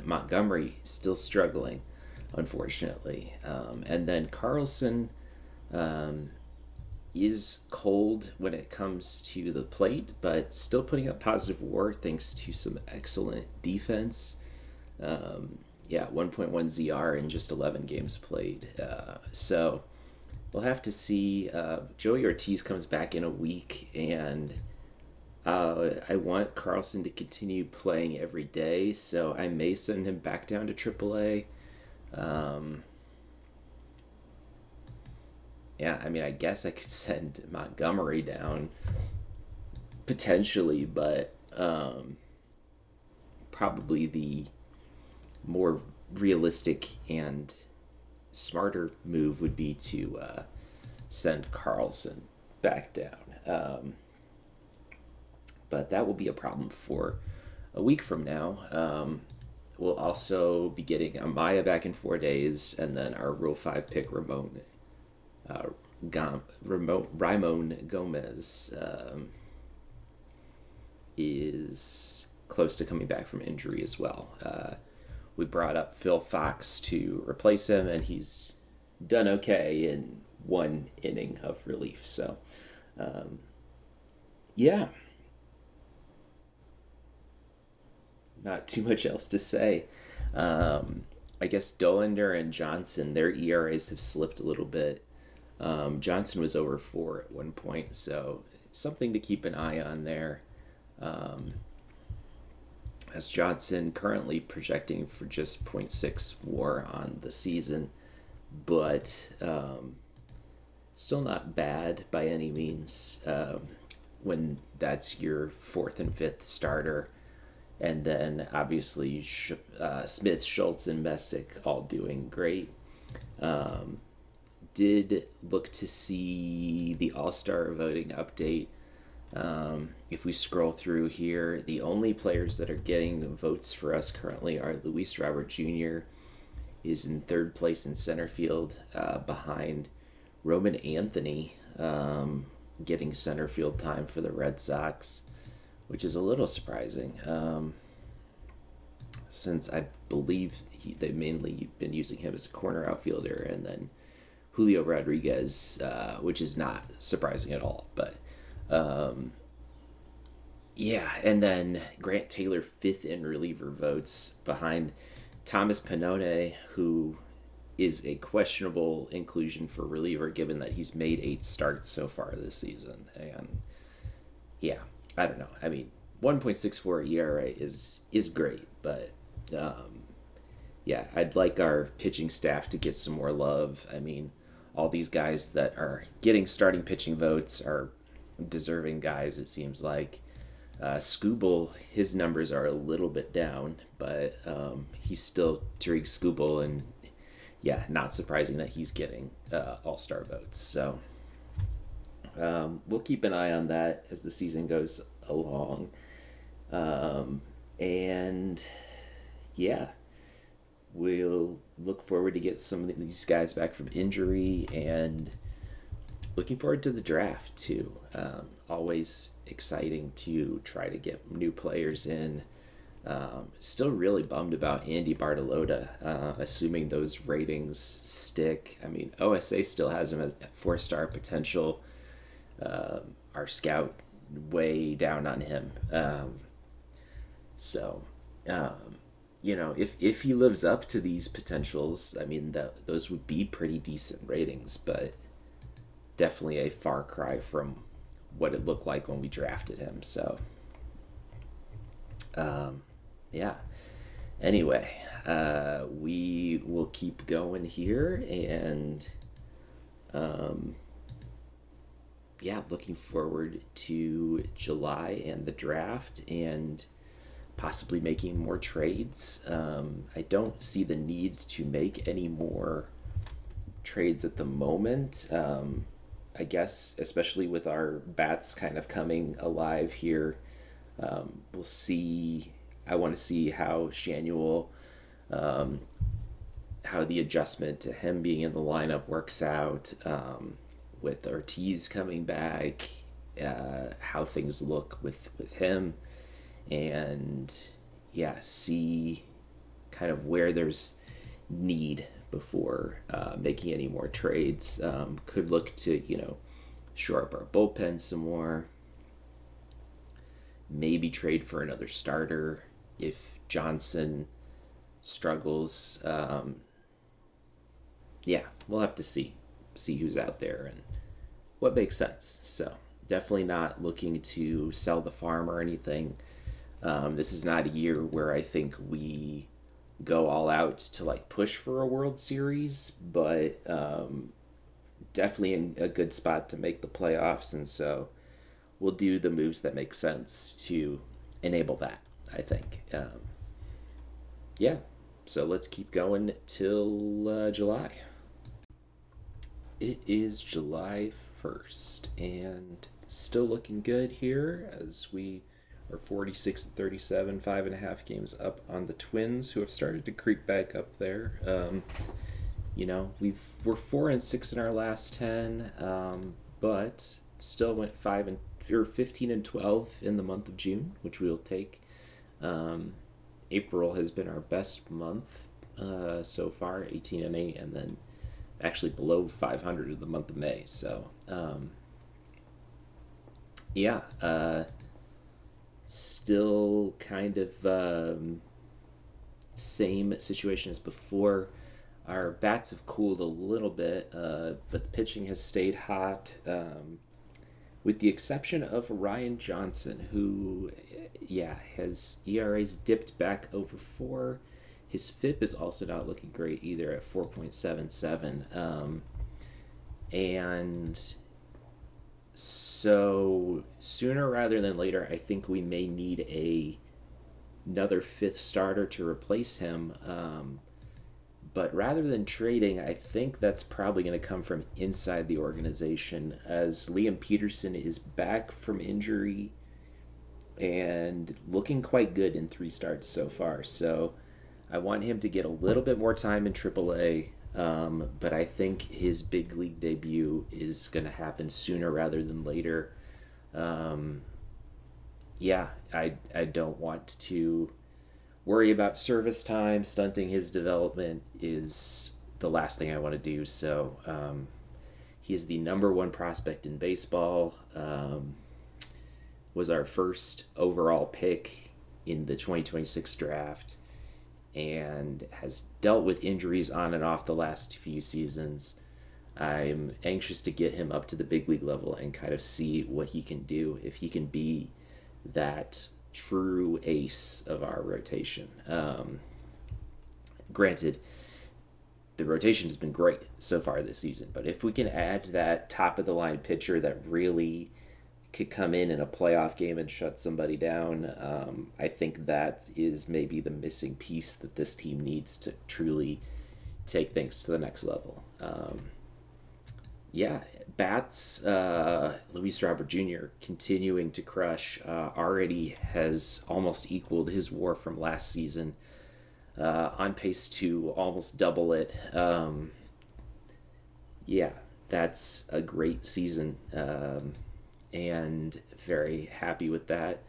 Montgomery still struggling, unfortunately. And then Carlson is cold when it comes to the plate, but still putting up positive WAR thanks to some excellent defense. Yeah, 1.1 ZR in just 11 games played. So we'll have to see. Joey Ortiz comes back in a week, and I want Carlson to continue playing every day, so I may send him back down to AAA. Um, yeah, I mean, I guess I could send Montgomery down potentially, but probably the more realistic and smarter move would be to send Carlson back down. But that will be a problem for a week from now. We'll also be getting Amaya back in 4 days, and then our Rule 5 pick, uh, Raimon Gomez, is close to coming back from injury as well. We brought up Phil Fox to replace him, and he's done okay in 1 inning of relief. So, yeah, not too much else to say. Um, I guess Dollander and Johnson, their ERAs have slipped a little bit. Johnson was over 4 at one point, so something to keep an eye on there. Um, as Johnson currently projecting for just .6 WAR on the season, but still not bad by any means. When that's your fourth and fifth starter, and then obviously Smith, Schultz, and Messick all doing great. Um, did look to see the All Star voting update. If we scroll through here, the only players that are getting votes for us currently are Luis Robert Jr. is in third place in center field, behind Roman Anthony, getting center field time for the Red Sox, which is a little surprising, since I believe they've mainly been using him as a corner outfielder, and then Julio Rodriguez, which is not surprising at all. But yeah, and then Grant Taylor fifth in reliever votes behind Thomas Pannone, who is a questionable inclusion for reliever given that he's made 8 starts so far this season. And yeah, I don't know. I mean, 1.64 ERA is great, but yeah, I'd like our pitching staff to get some more love. I mean, all these guys that are getting starting pitching votes are deserving guys, it seems like. Skubal, his numbers are a little bit down, but he's still Tariq Skubal, and yeah, not surprising that he's getting all-star votes. So we'll keep an eye on that as the season goes along. And yeah, we'll look forward to get some of these guys back from injury, and looking forward to the draft too. Always exciting to try to get new players in. Still really bummed about Andy Bartolotta, assuming those ratings stick. I mean, OSA still has him at 4-star potential. Our scout way down on him. So, you know, if he lives up to these potentials, I mean, those would be pretty decent ratings, but definitely a far cry from what it looked like when we drafted him. So, yeah. Anyway, we will keep going here, and yeah, looking forward to July and the draft, and possibly making more trades. I don't see the need to make any more trades at the moment. I guess, especially with our bats kind of coming alive here, we'll see. I want to see how Shanuel, how the adjustment to him being in the lineup works out, with Ortiz coming back, how things look with him, and yeah, see kind of where there's need before making any more trades. Could look to, shore up our bullpen some more. Maybe trade for another starter if Johnson struggles. Yeah, we'll have to see who's out there and what makes sense. So definitely not looking to sell the farm or anything. This is not a year where I think we go all out to like push for a World Series, but definitely in a good spot to make the playoffs, and so we'll do the moves that make sense to enable that, I think. Yeah, so let's keep going till July. It is July 1st, and still looking good here as we are 46-37, 5.5 games up on the Twins, who have started to creep back up there. We're 4-6 in our last 10, but still went 15-12 in the month of June, which we'll take. April has been our best month so far, 18-8, and then actually below 500 in the month of May. So, still kind of same situation as before. Our bats have cooled a little bit, but the pitching has stayed hot, with the exception of Ryan Johnson, who, yeah, his ERA's dipped back over 4. His FIP is also not looking great either at 4.77. And so sooner rather than later, I think we may need another fifth starter to replace him. But rather than trading, I think that's probably going to come from inside the organization, as Liam Peterson is back from injury and looking quite good in 3 starts so far. So I want him to get a little bit more time in AAA, but I think his big league debut is going to happen sooner rather than later. Yeah, I don't want to worry about service time. Stunting his development is the last thing I want to do. So he is the number 1 prospect in baseball. Was our first overall pick in the 2026 draft, and has dealt with injuries on and off the last few seasons. I'm anxious to get him up to the big league level and kind of see what he can do, if he can be that true ace of our rotation. Granted, the rotation has been great so far this season, but if we can add that top of the line pitcher that really could come in a playoff game and shut somebody down, I think that is maybe the missing piece that this team needs to truly take things to the next level. Yeah, bats, Luis Robert Jr. continuing to crush, already has almost equaled his WAR from last season, on pace to almost double it. Yeah, that's a great season, and very happy with that.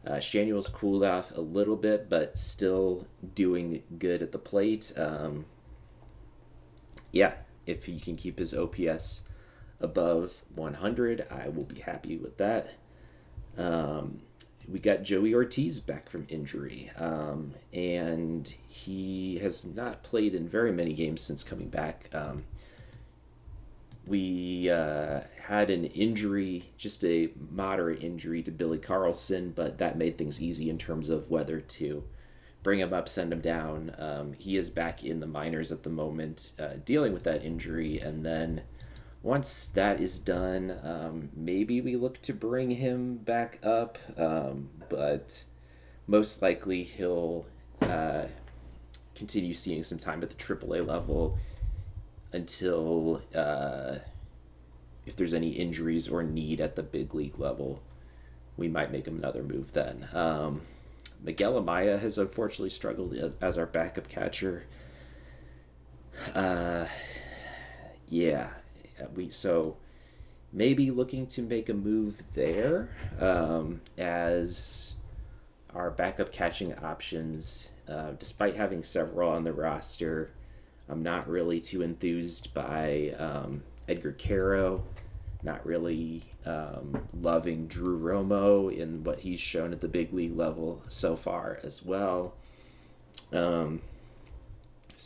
Shanuel's cooled off a little bit, but still doing good at the plate. Yeah, if he can keep his OPS above 100, I will be happy with that. We got Joey Ortiz back from injury, and he has not played in very many games since coming back. We had an injury, just a moderate injury to Billy Carlson, but that made things easy in terms of whether to bring him up, send him down. He is back in the minors at the moment, dealing with that injury, and then once that is done, maybe we look to bring him back up, but most likely he'll continue seeing some time at the AAA level until, if there's any injuries or need at the big league level, we might make another move then. Miguel Amaya has unfortunately struggled as our backup catcher. Yeah, so maybe looking to make a move there, as our backup catching options, despite having several on the roster, I'm not really too enthused by Edgar Caro. Not really loving Drew Romo in what he's shown at the big league level so far as well. So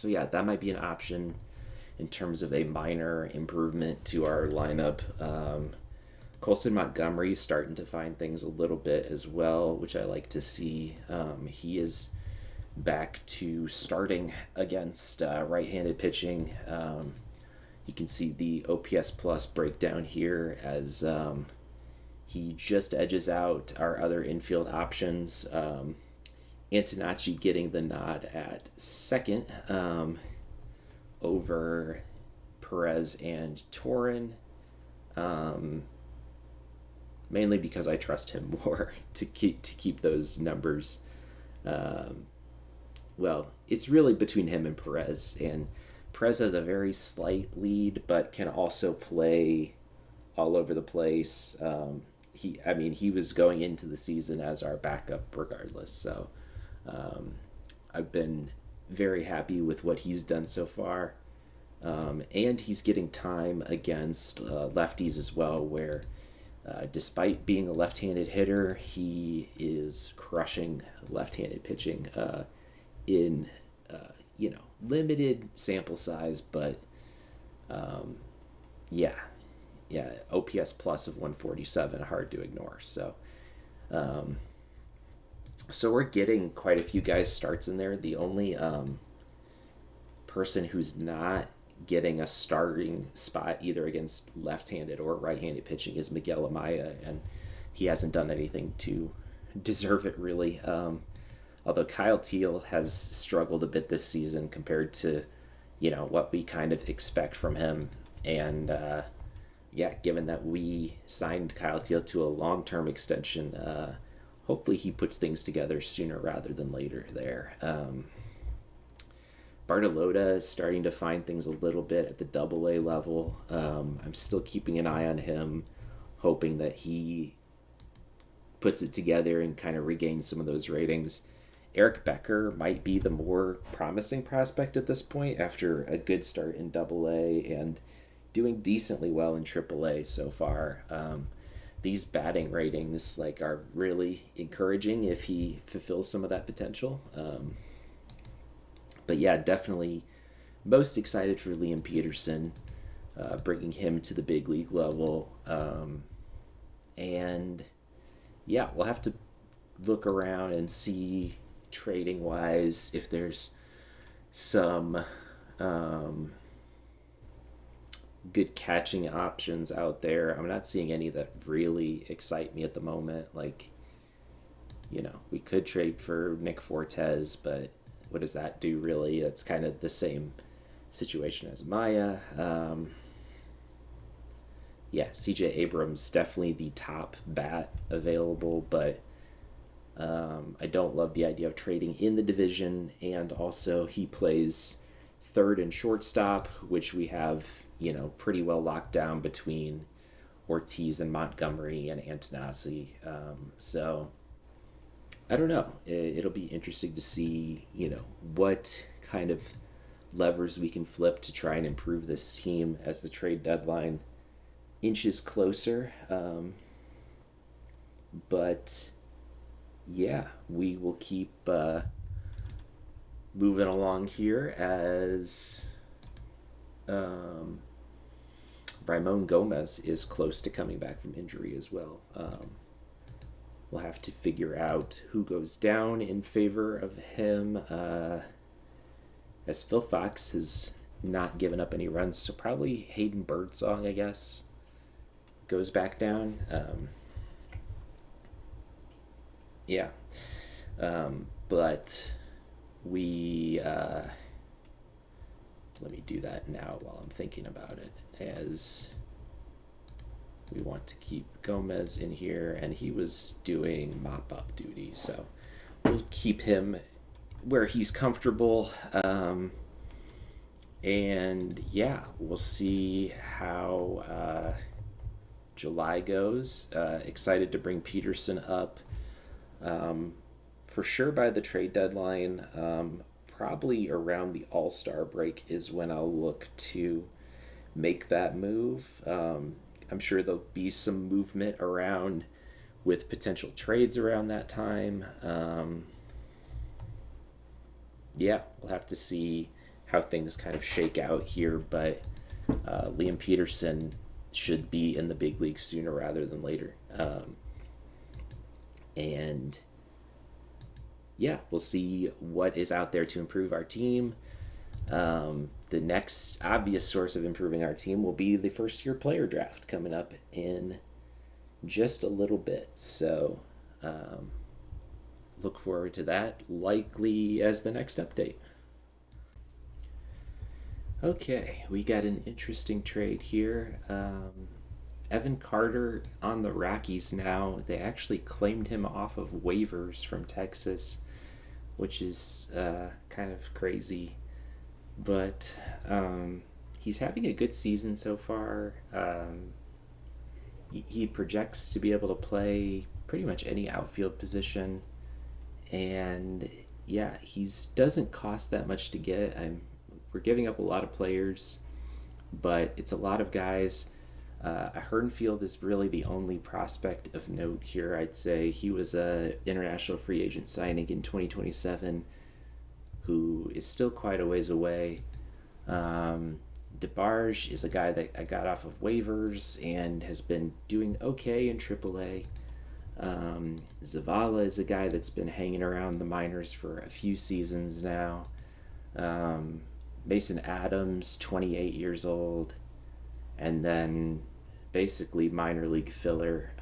yeah, that might be an option in terms of a minor improvement to our lineup. Colson Montgomery's starting to find things a little bit as well, which I like to see. He is back to starting against right-handed pitching. You can see the OPS plus breakdown here as he just edges out our other infield options. Antonacci getting the nod at second, over Perez and Torren, mainly because I trust him more to keep those numbers. Well, it's really between him and Perez, and Perez has a very slight lead, but can also play all over the place. He was going into the season as our backup regardless, so I've been very happy with what he's done so far. And he's getting time against lefties as well, where despite being a left-handed hitter, he is crushing left-handed pitching in limited sample size, but yeah, yeah, OPS plus of 147, hard to ignore. So we're getting quite a few guys starts in there. The only person who's not getting a starting spot either against left-handed or right-handed pitching is Miguel Amaya, and he hasn't done anything to deserve it really. Although Kyle Teal has struggled a bit this season compared to what we kind of expect from him, and yeah, given that we signed Kyle Teal to a long-term extension, hopefully he puts things together sooner rather than later there. Bartolota is starting to find things a little bit at the Double-A level. I'm still keeping an eye on him, hoping that he puts it together and kind of regains some of those ratings. Eric Becker might be the more promising prospect at this point after a good start in Double-A and doing decently well in Triple-A so far. These batting ratings are really encouraging if he fulfills some of that potential. But yeah, definitely most excited for Liam Peterson, bringing him to the big league level. And yeah, we'll have to look around and see trading wise if there's some good catching options out there. I'm not seeing any that really excite me at the moment. We could trade for Nick Fortes, but what does that do really? It's kind of the same situation as Maya. Yeah, CJ Abrams definitely the top bat available, but I don't love the idea of trading in the division, and also he plays third and shortstop, which we have pretty well locked down between Ortiz and Montgomery and Antonazzi. So I don't know. It'll be interesting to see what kind of levers we can flip to try and improve this team as the trade deadline inches closer. But yeah, we will keep moving along here as Ramon Gomez is close to coming back from injury as well. We'll have to figure out who goes down in favor of him, as Phil Fox has not given up any runs, so probably Hayden Birdsong, I guess, goes back down. Yeah. But we... let me do that now while I'm thinking about it, as we want to keep Gomez in here, and he was doing mop-up duty, so we'll keep him where he's comfortable. And yeah, we'll see how July goes. Excited to bring Peterson up. For sure by the trade deadline, probably around the All-Star break is when I'll look to make that move. I'm sure there'll be some movement around with potential trades around that time. Yeah, we'll have to see how things kind of shake out here, but Liam Peterson should be in the big league sooner rather than later. And yeah, we'll see what is out there to improve our team. The next obvious source of improving our team will be the first-year player draft coming up in just a little bit. So look forward to that, likely as the next update. Okay, we got an interesting trade here. Evan Carter on the Rockies now. They actually claimed him off of waivers from Texas, which is kind of crazy. But he's having a good season so far. He projects to be able to play pretty much any outfield position. And yeah, he doesn't cost that much to get. We're giving up a lot of players, but it's a lot of guys. Hernfield is really the only prospect of note here, I'd say. He was a international free agent signing in 2027 who is still quite a ways away. DeBarge is a guy that I got off of waivers and has been doing okay in AAA. Zavala is a guy that's been hanging around the minors for a few seasons now. Mason Adams, 28 years old, and then basically minor league filler.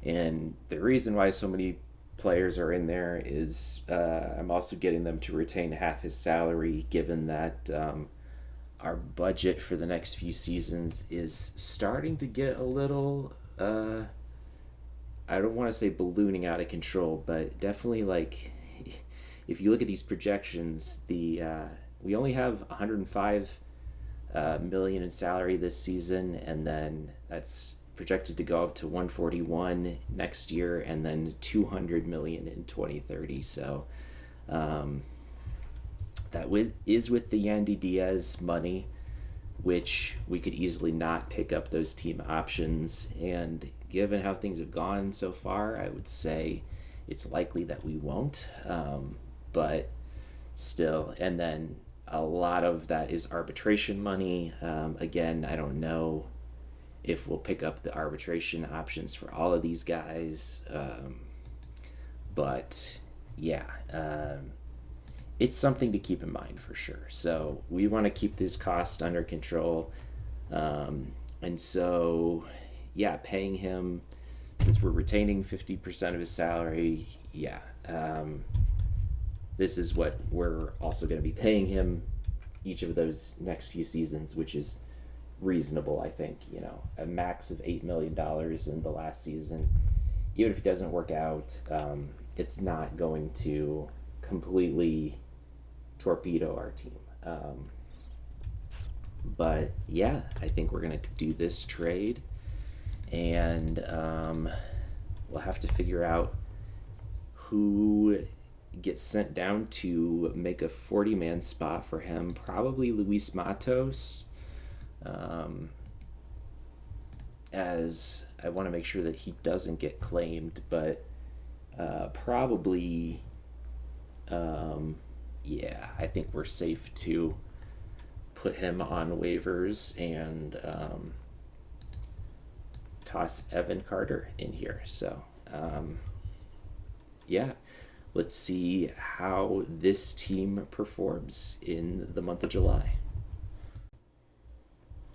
And the reason why so many players are in there is I'm also getting them to retain half his salary, given that our budget for the next few seasons is starting to get a little, I don't want to say ballooning out of control, but definitely like if you look at these projections, we only have 105 million in salary this season, and then that's projected to go up to 141 next year, and then 200 million in 2030. So is with the Yandy Diaz money, which we could easily not pick up those team options. And given how things have gone so far, I would say it's likely that we won't. But still, and then a lot of that is arbitration money. Again, I don't know if we'll pick up the arbitration options for all of these guys. But yeah, it's something to keep in mind for sure. So we want to keep this cost under control. And so, yeah, paying him, since we're retaining 50% of his salary, yeah, this is what we're also going to be paying him each of those next few seasons, which is reasonable, I think. A max of $8 million in the last season. Even if it doesn't work out, it's not going to completely torpedo our team. But yeah, I think we're going to do this trade, and we'll have to figure out who gets sent down to make a 40-man spot for him. Probably Luis Matos, as I want to make sure that he doesn't get claimed, but probably, yeah, I think we're safe to put him on waivers and toss Evan Carter in here. So, yeah, let's see how this team performs in the month of July.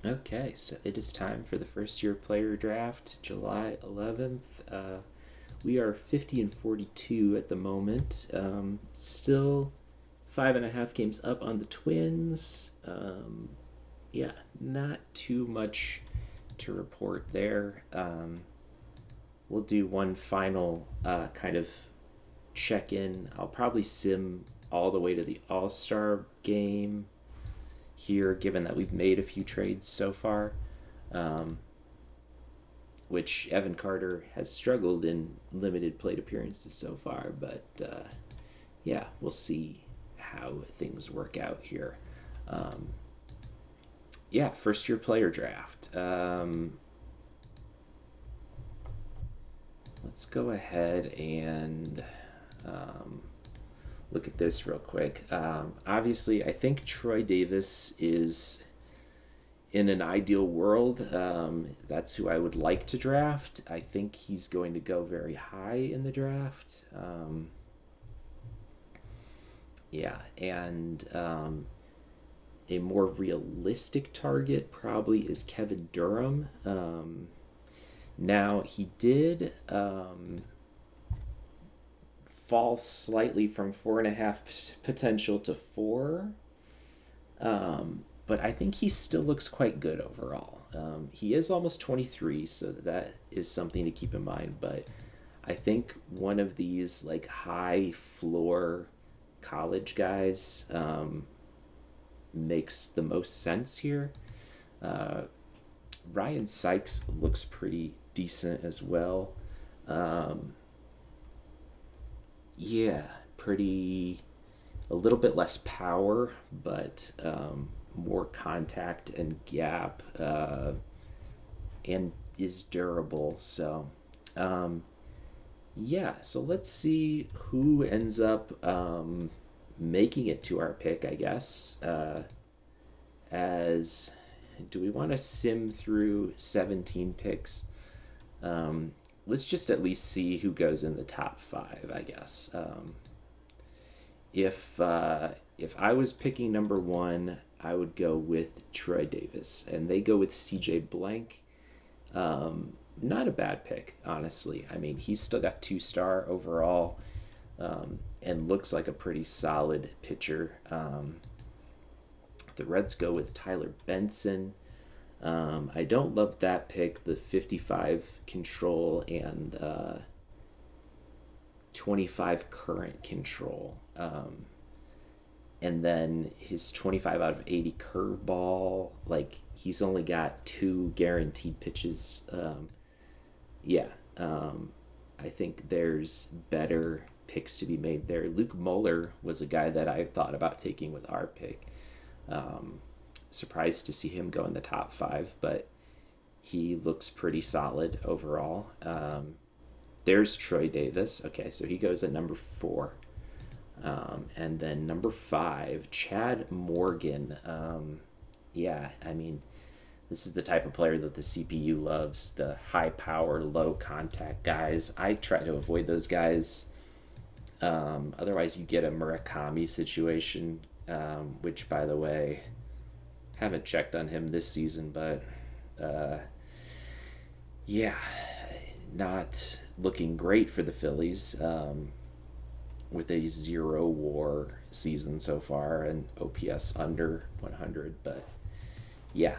Okay, so it is time for the first year player draft, July 11th. We are 50 and 42 at the moment. Still 5.5 games up on the Twins. Yeah, not too much to report there. We'll do one final kind of check-in. I'll probably sim all the way to the All-Star game here, given that we've made a few trades so far, which Evan Carter has struggled in limited plate appearances so far, but yeah, we'll see how things work out here. Yeah, first year player draft. Let's go ahead and look at this real quick. Obviously, I think Troy Davis is, in an ideal world, that's who I would like to draft. I think he's going to go very high in the draft. Yeah, and a more realistic target probably is Kevin Durham. Now, he did fall slightly from 4.5 potential to 4, but I think he still looks quite good overall. He is almost 23, so that is something to keep in mind, but I think one of these like high floor college guys makes the most sense here. Ryan Sykes looks pretty decent as well. Yeah, pretty, a little bit less power, but more contact and gap, and is durable. So yeah, so let's see who ends up making it to our pick, I guess. As do we want to sim through 17 picks? Um, let's just at least see who goes in the top five, I guess. If I was picking number one, I would go with Troy Davis, and they go with CJ Blank. Not a bad pick, honestly. I mean, he's still got 2-star overall, and looks like a pretty solid pitcher. The Reds go with Tyler Benson. I don't love that pick, the 55 control and 25 current control. And then his 25 out of 80 curveball, like he's only got 2 guaranteed pitches. Yeah, I think there's better picks to be made there. Luke Mueller was a guy that I thought about taking with our pick. Surprised to see him go in the top 5, but he looks pretty solid overall. There's Troy Davis. Okay, so he goes at number 4. And then number 5, Chad Morgan. Yeah, I mean, this is the type of player that the CPU loves, the high power, low contact guys. I try to avoid those guys. Otherwise, you get a Murakami situation, which, by the way, haven't checked on him this season, but yeah, not looking great for the Phillies, with a 0 WAR season so far and OPS under 100. But yeah,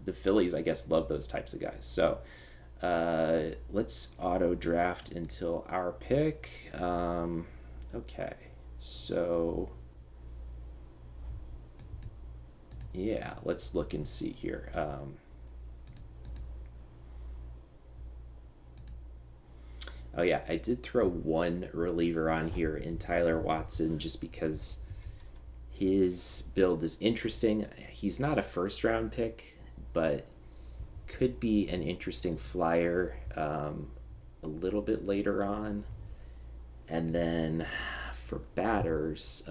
the Phillies, I guess, love those types of guys. So let's auto draft until our pick. Okay, so yeah, let's look and see here. Oh yeah, I did throw one reliever on here in Tyler Watson just because his build is interesting. He's not a first round pick, but could be an interesting flyer a little bit later on. And then for batters,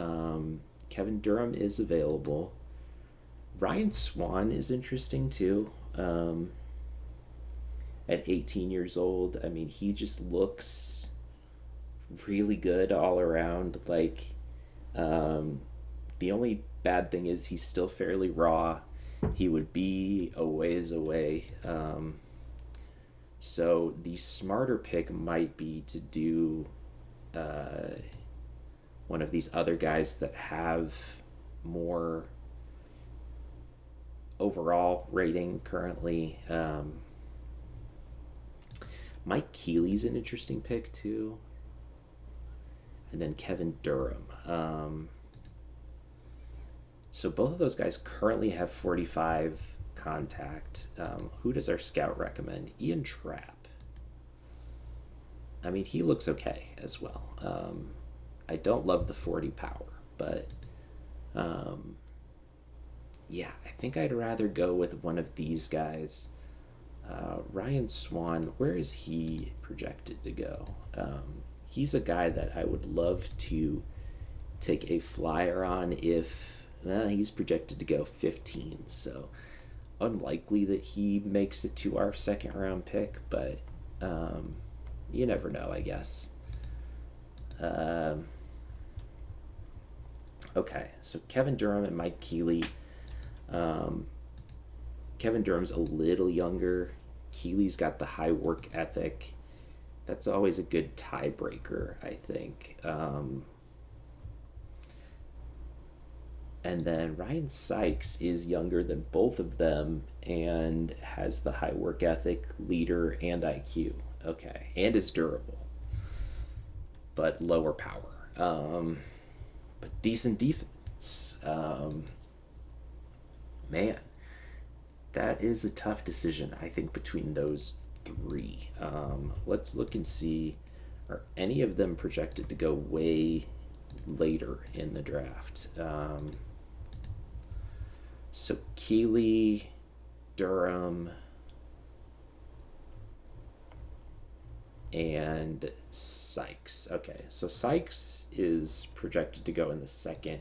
Kevin Durham is available. Ryan Swan is interesting too. At 18 years old, I mean, he just looks really good all around. Like, the only bad thing is he's still fairly raw. He would be a ways away. So the smarter pick might be to do one of these other guys that have more overall rating currently. Mike Keeley's an interesting pick too. And then Kevin Durham. So both of those guys currently have 45 contact. Who does our scout recommend? Ian Trapp. I mean, he looks okay as well. I don't love the 40 power, but yeah, I think I'd rather go with one of these guys. Ryan Swan, where is he projected to go? He's a guy that I would love to take a flyer on if he's projected to go 15. So unlikely that he makes it to our second round pick, but you never know, I guess. Okay, so Kevin Durham and Mike Keeley. Kevin Durham's a little younger. Keeley's got the high work ethic. That's always a good tiebreaker, I think. And then Ryan Sykes is younger than both of them and has the high work ethic, leader, and IQ. Okay, and is durable, but lower power. But decent defense. Man, that is a tough decision, I think, between those 3. Let's look and see, are any of them projected to go way later in the draft? So Keeley, Durham, and Sykes. Okay, so Sykes is projected to go in the second.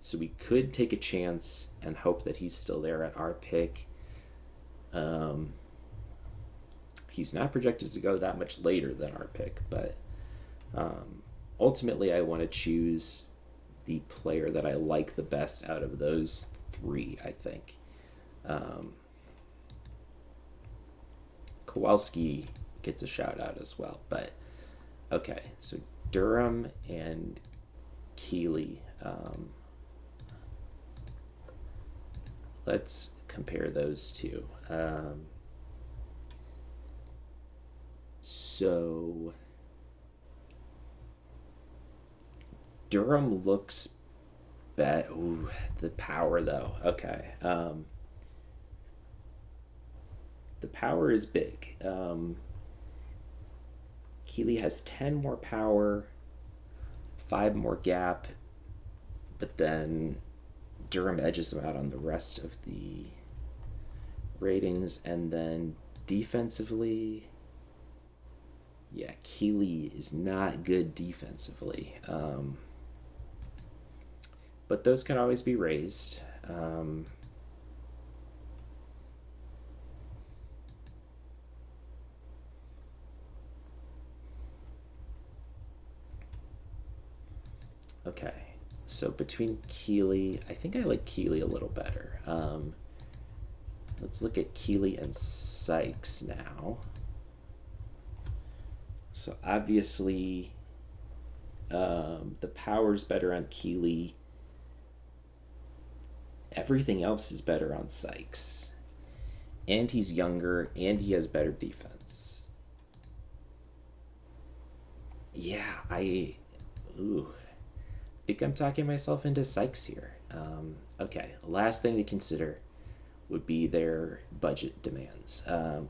So we could take a chance and hope that he's still there at our pick. He's not projected to go that much later than our pick, but ultimately I want to choose the player that I like the best out of those three, I think. Kowalski gets a shout out as well, but okay, so Durham and Keeley. Let's compare those two. So Durham looks bad. Ooh, the power though. Okay. The power is big. Keeley has 10 more power, 5 more gap, but then Durham edges him out on the rest of the ratings. And then defensively, yeah, Keeley is not good defensively. But those can always be raised. Okay, so between Keeley, I think I like Keeley a little better. Let's look at Keeley and Sykes now. So obviously, the power's better on Keeley. Everything else is better on Sykes. And he's younger, and he has better defense. Yeah, ooh, think I'm talking myself into Sykes here. Okay, last thing to consider would be their budget demands.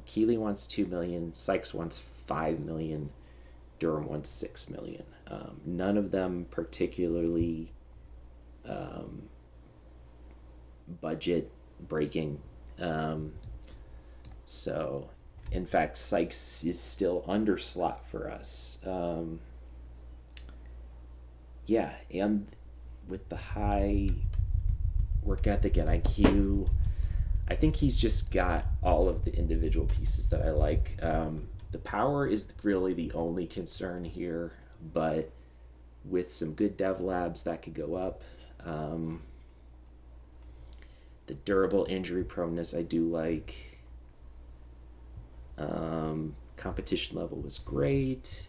Keeley wants 2 million, Sykes wants 5 million, Durham wants 6 million. None of them particularly budget breaking. So, in fact, Sykes is still under slot for us. Yeah, and with the high work ethic and IQ, I think he's just got all of the individual pieces that I like. The power is really the only concern here, but with some good dev labs, that could go up. The durable injury proneness I do like. Competition level was great.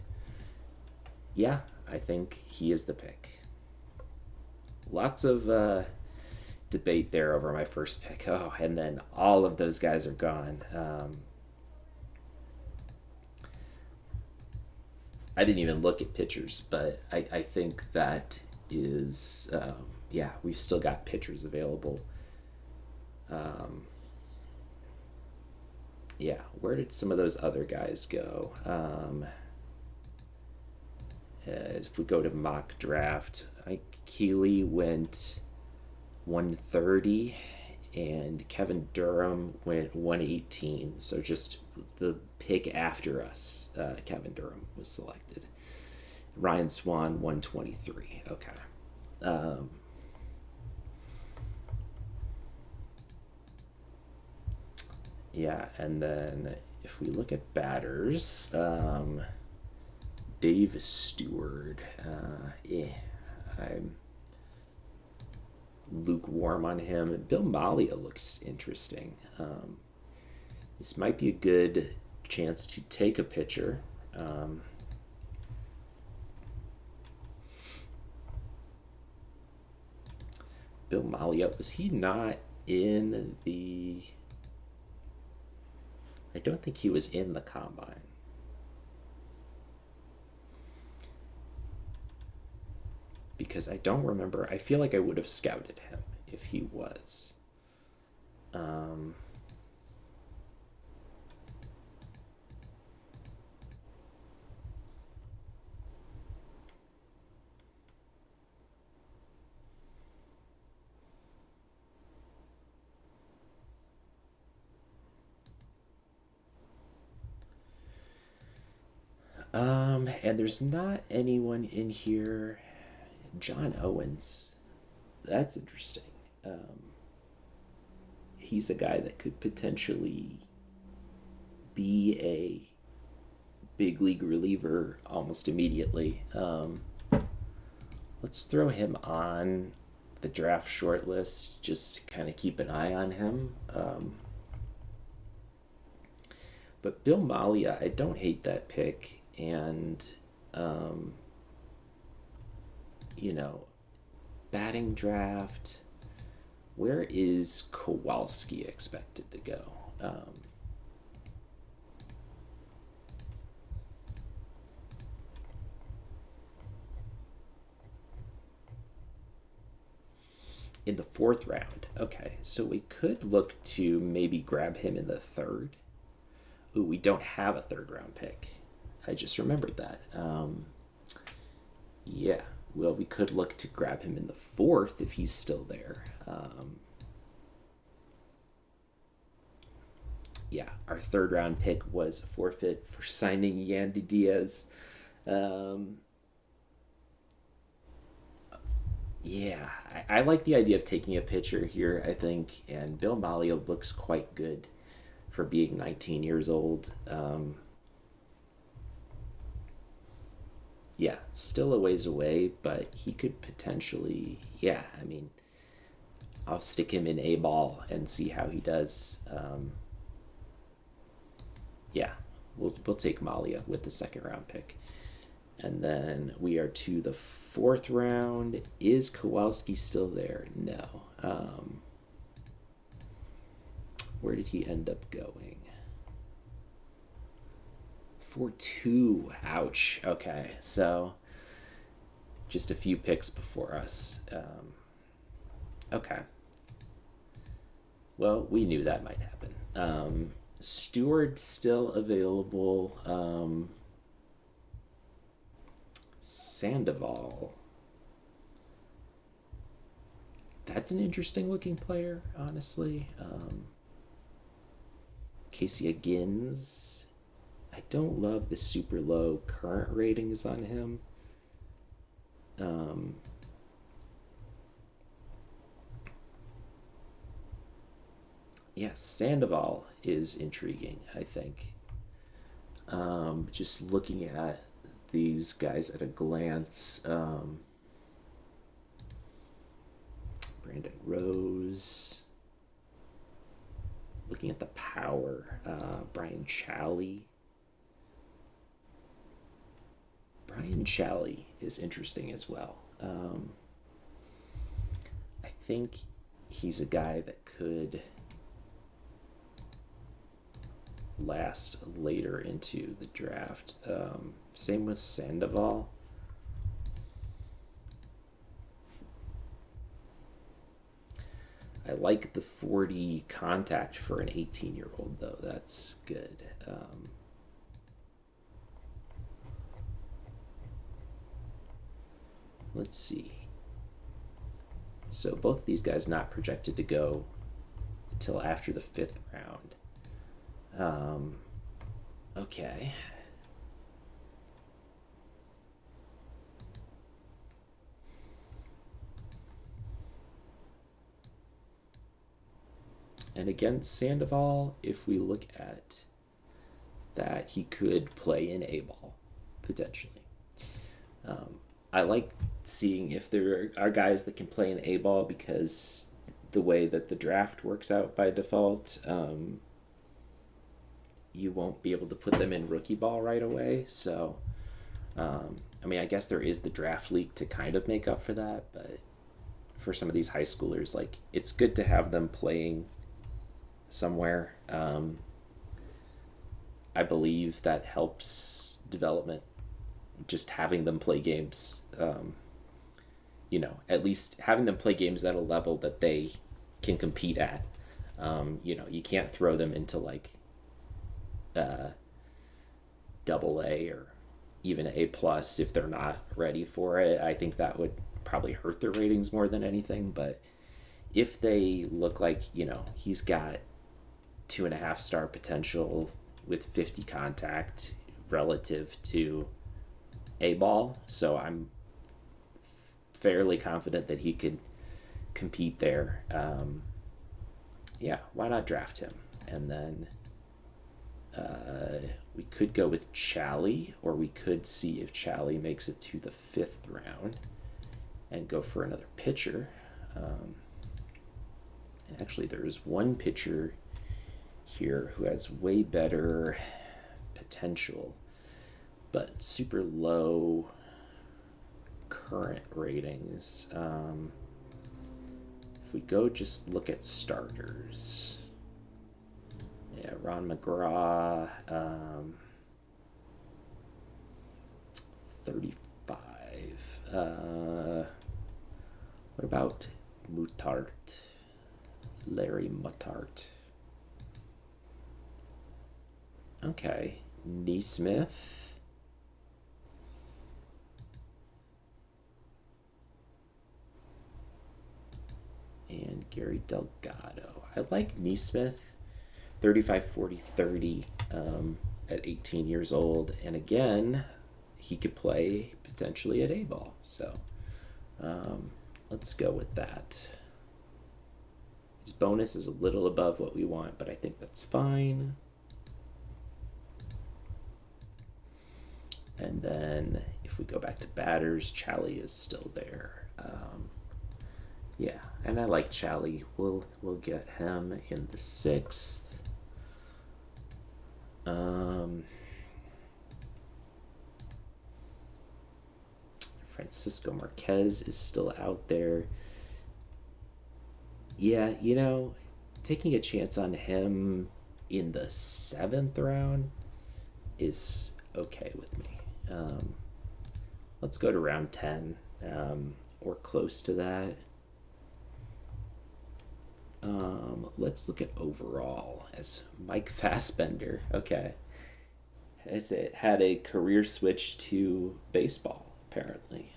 Yeah, I think he is the pick. Lots of debate there over my first pick. Oh, and then all of those guys are gone. I didn't even look at pitchers, but I think that is, yeah, we've still got pitchers available. Yeah, where did some of those other guys go? If we go to mock draft, I think Keeley went 130 and Kevin Durham went 118. So just the pick after us, Kevin Durham was selected. Ryan Swan 123. Okay. Yeah, and then if we look at batters, Dave Stewart, I'm lukewarm on him. Bill Malia looks interesting. This might be a good chance to take a pitcher. Bill Malia, was he not in the... I don't think he was in the combine. Because I don't remember. I feel like I would have scouted him if he was. And there's not anyone in here. John Owens. That's interesting. Um, he's a guy that could potentially be a big league reliever almost immediately. Let's throw him on the draft short list just to kind of keep an eye on him. But Bill Malia, I don't hate that pick. And, um, you know, batting draft, where is Kowalski expected to go? Um, in the fourth round. Okay, so we could look to maybe grab him in the third. Ooh, we don't have a third round pick. I just remembered that. Yeah, well, we could look to grab him in the fourth if he's still there. Yeah, our third round pick was forfeit for signing Yandy Diaz. Um, yeah, I like the idea of taking a pitcher here, I think, and Bill Malia looks quite good for being 19 years old. Yeah, still a ways away, but he could potentially, yeah, I mean, I'll stick him in A ball and see how he does. Yeah, we'll take Malia with the second round pick. And then we are to the fourth round. Is Kowalski still there? No. Where did he end up going? 4-2. Ouch. Okay, so just a few picks before us. Okay. Well, we knew that might happen. Stewart still available. Sandoval. That's an interesting looking player, honestly. Casey Higgins. I don't love the super low current ratings on him. Um, yes, Sandoval is intriguing, I think. Just looking at these guys at a glance. Brandon Rose. Looking at the power. Brian Challey. Brian Challey is interesting as well. I think he's a guy that could last later into the draft. Same with Sandoval. I like the 40 contact for an 18-year-old, though. That's good. Let's see. So both of these guys not projected to go until after the fifth round. Okay. And against Sandoval, if we look at that, he could play in A ball, potentially. Um, I like seeing if there are guys that can play in A ball because the way that the draft works out by default, you won't be able to put them in rookie ball right away. So, I mean, I guess there is the draft league to kind of make up for that, but for some of these high schoolers, like, it's good to have them playing somewhere. I believe that helps development, just having them play games. At least having them play games at a level that they can compete at. You can't throw them into like double A or even A plus if they're not ready for it. I think that would probably hurt their ratings more than anything. But if they look like, he's got 2.5 star potential with 50 contact relative to A ball, so I'm fairly confident that he could compete there. Yeah, why not draft him? And then we could go with Chally, or we could see if Chally makes it to the 5th round and go for another pitcher. And actually, there is one pitcher here who has way better potential, but super low current ratings. If we go just look at starters, yeah, Ron McGraw, 35. What about Mutart? Larry Mutart. Okay, Neesmith. And Gary Delgado. I like Neesmith, 35, 40, 30 at 18 years old. And again, he could play potentially at A-ball. So let's go with that. His bonus is a little above what we want, but I think that's fine. And then if we go back to batters, Chally is still there. Yeah, and I like Chally. We'll get him in the 6th. Francisco Marquez is still out there. Yeah, taking a chance on him in the 7th round is okay with me. Let's go to round 10, or close to that. Let's look at overall as Mike Fassbender. Okay. Has it had a career switch to baseball, apparently.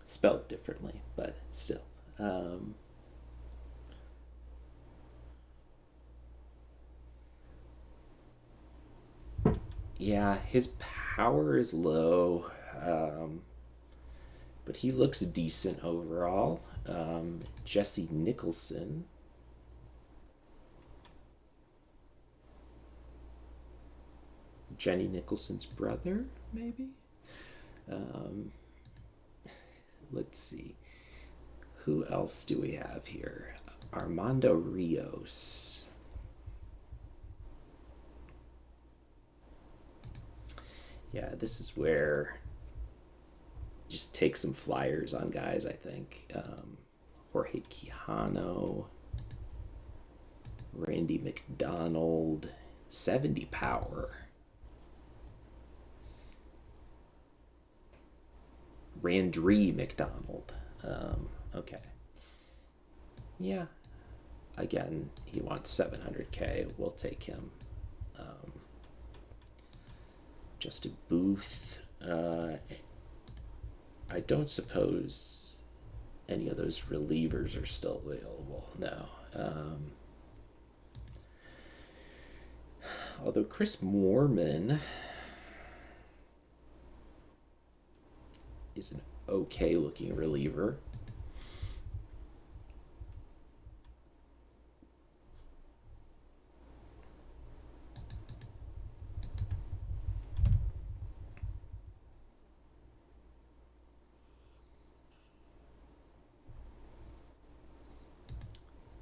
Spelled differently, but still. Yeah, his power is low, but he looks decent overall. Jesse Nicholson. Jenny Nicholson's brother, maybe? Let's see. Who else do we have here? Armando Rios. Yeah, this is where just take some flyers on guys, I think. Jorge Quijano, Randy McDonald, 70 power. Randry McDonald. Okay. Yeah. Again, he wants 700K. We'll take him. Justin Booth. I don't suppose any of those relievers are still available. No. Although Chris Moorman is an okay looking reliever.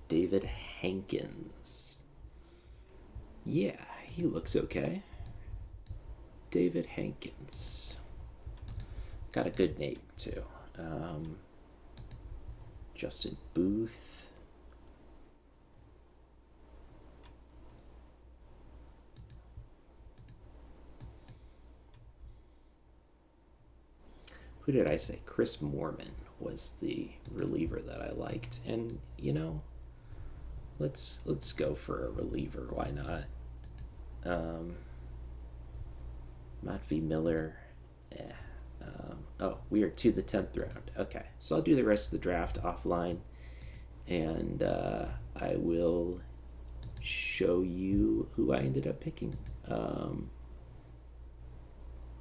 David Hankins. Yeah, he looks okay. David Hankins. Got a good name, too. Justin Booth. Who did I say? Chris Moorman was the reliever that I liked. And, let's go for a reliever. Why not? Matvey Miller. Yeah. We are to the 10th round. Okay, so I'll do the rest of the draft offline, and I will show you who I ended up picking.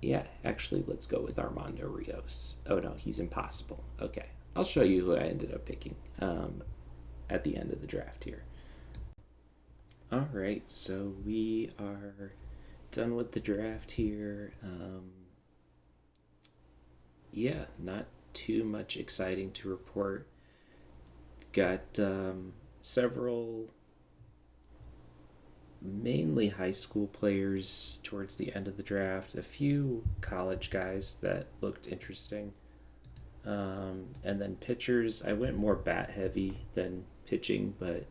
Yeah, actually, let's go with Armando Rios. Oh no, he's impossible. Okay, I'll show you who I ended up picking at the end of the draft here. All right, so we are done with the draft here. Yeah, not too much exciting to report. Got several mainly high school players towards the end of the draft, a few college guys that looked interesting. And then pitchers, I went more bat heavy than pitching, but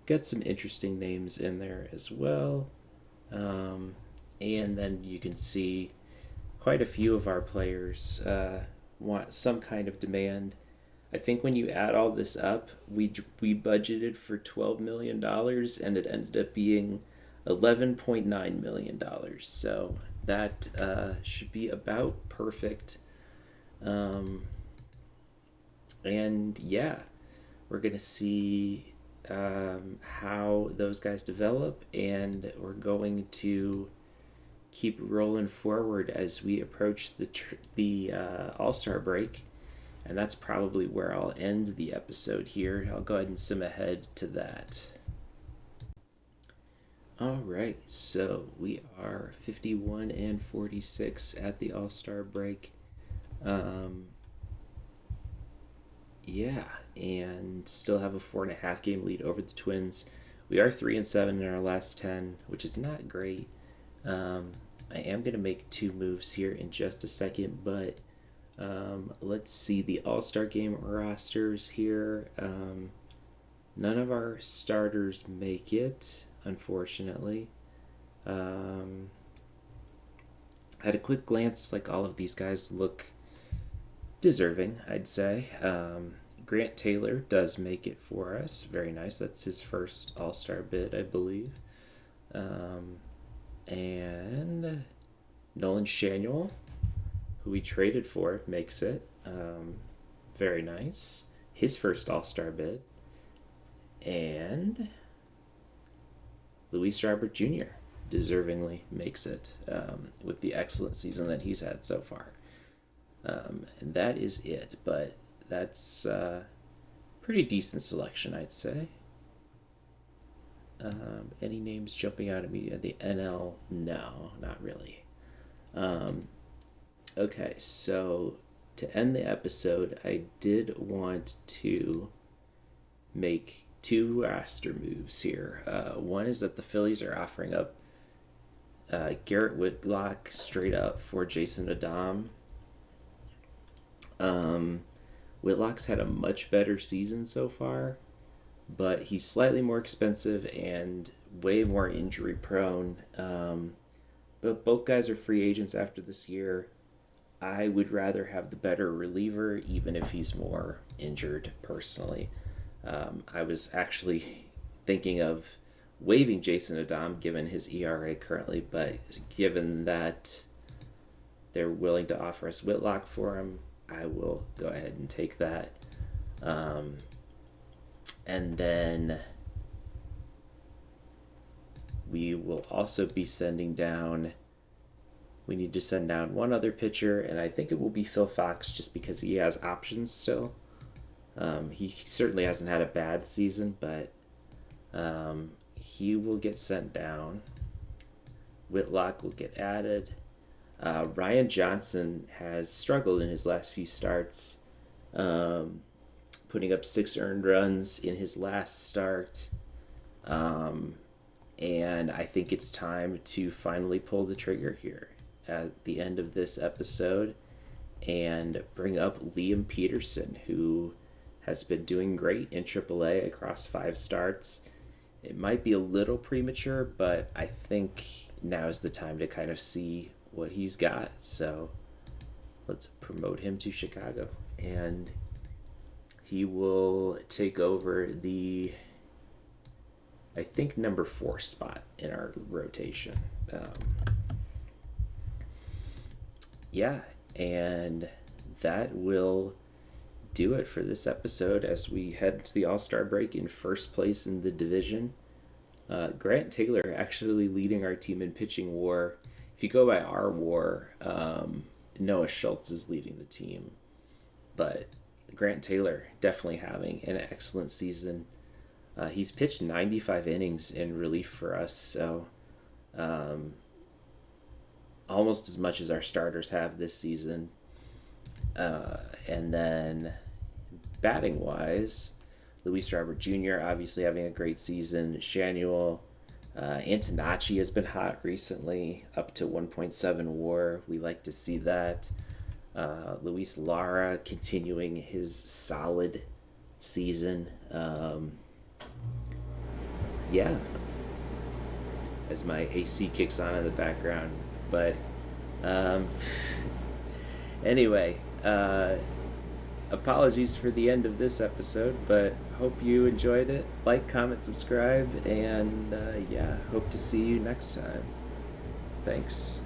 got some interesting names in there as well. Um, and then you can see quite a few of our players want some kind of demand. I think when you add all this up, we budgeted for $12 million and it ended up being $11.9 million. So that should be about perfect. Um, and yeah, we're gonna see how those guys develop, and we're going to keep rolling forward as we approach the All Star break, and that's probably where I'll end the episode here. I'll go ahead and sim ahead to that. All right, so we are 51 and 46 at the All Star break. Um, yeah, and still have a 4.5 game lead over the Twins. We are 3-7 in our last 10, which is not great. Um, I am going to make two moves here in just a second, but let's see the All Star game rosters here. None of our starters make it, unfortunately. Um, at a quick glance, like all of these guys look deserving, I'd say. Grant Taylor does make it for us. Very nice. That's his first All Star bid, I believe. Um, and Nolan Shanuel, who we traded for, makes it. Very nice. His first All Star bid. And Luis Robert Jr. deservingly makes it with the excellent season that he's had so far. And that is it, but that's pretty decent selection, I'd say. Any names jumping out at me at the NL? No, not really. Um, okay, so to end the episode, I did want to make two roster moves here. One is that the Phillies are offering up Garrett Whitlock straight up for Jason Adam. Whitlock's had a much better season so far, but he's slightly more expensive and way more injury prone. But both guys are free agents after this year. I would rather have the better reliever, even if he's more injured, personally. I was actually thinking of waiving Jason Adam given his ERA currently, but given that they're willing to offer us Whitlock for him, I will go ahead and take that. And then we will also be sending down. We need to send down one other pitcher, and I think it will be Phil Fox just because he has options still. He certainly hasn't had a bad season, but he will get sent down. Whitlock will get added. Ryan Johnson has struggled in his last few starts, putting up 6 earned runs in his last start. And I think it's time to finally pull the trigger here at the end of this episode and bring up Liam Peterson, who has been doing great in AAA across 5 starts. It might be a little premature, but I think now is the time to kind of see what he's got. So let's promote him to Chicago, and he will take over the, I think, number 4 spot in our rotation. Yeah, and that will do it for this episode as we head to the All-Star break in first place in the division. Grant Taylor actually leading our team in pitching WAR. if you go by our WAR, Noah Schultz is leading the team, but Grant Taylor definitely having an excellent season. He's pitched 95 innings in relief for us, so almost as much as our starters have this season. And then batting wise, Luis Robert Jr. obviously having a great season. Shanuel, Antonacci has been hot recently, up to 1.7 WAR. We like to see that. Luis Lara continuing his solid season. Yeah, as my AC kicks on in the background. But anyway, apologies for the end of this episode, but hope you enjoyed it. Like, comment, subscribe, and yeah, hope to see you next time. Thanks.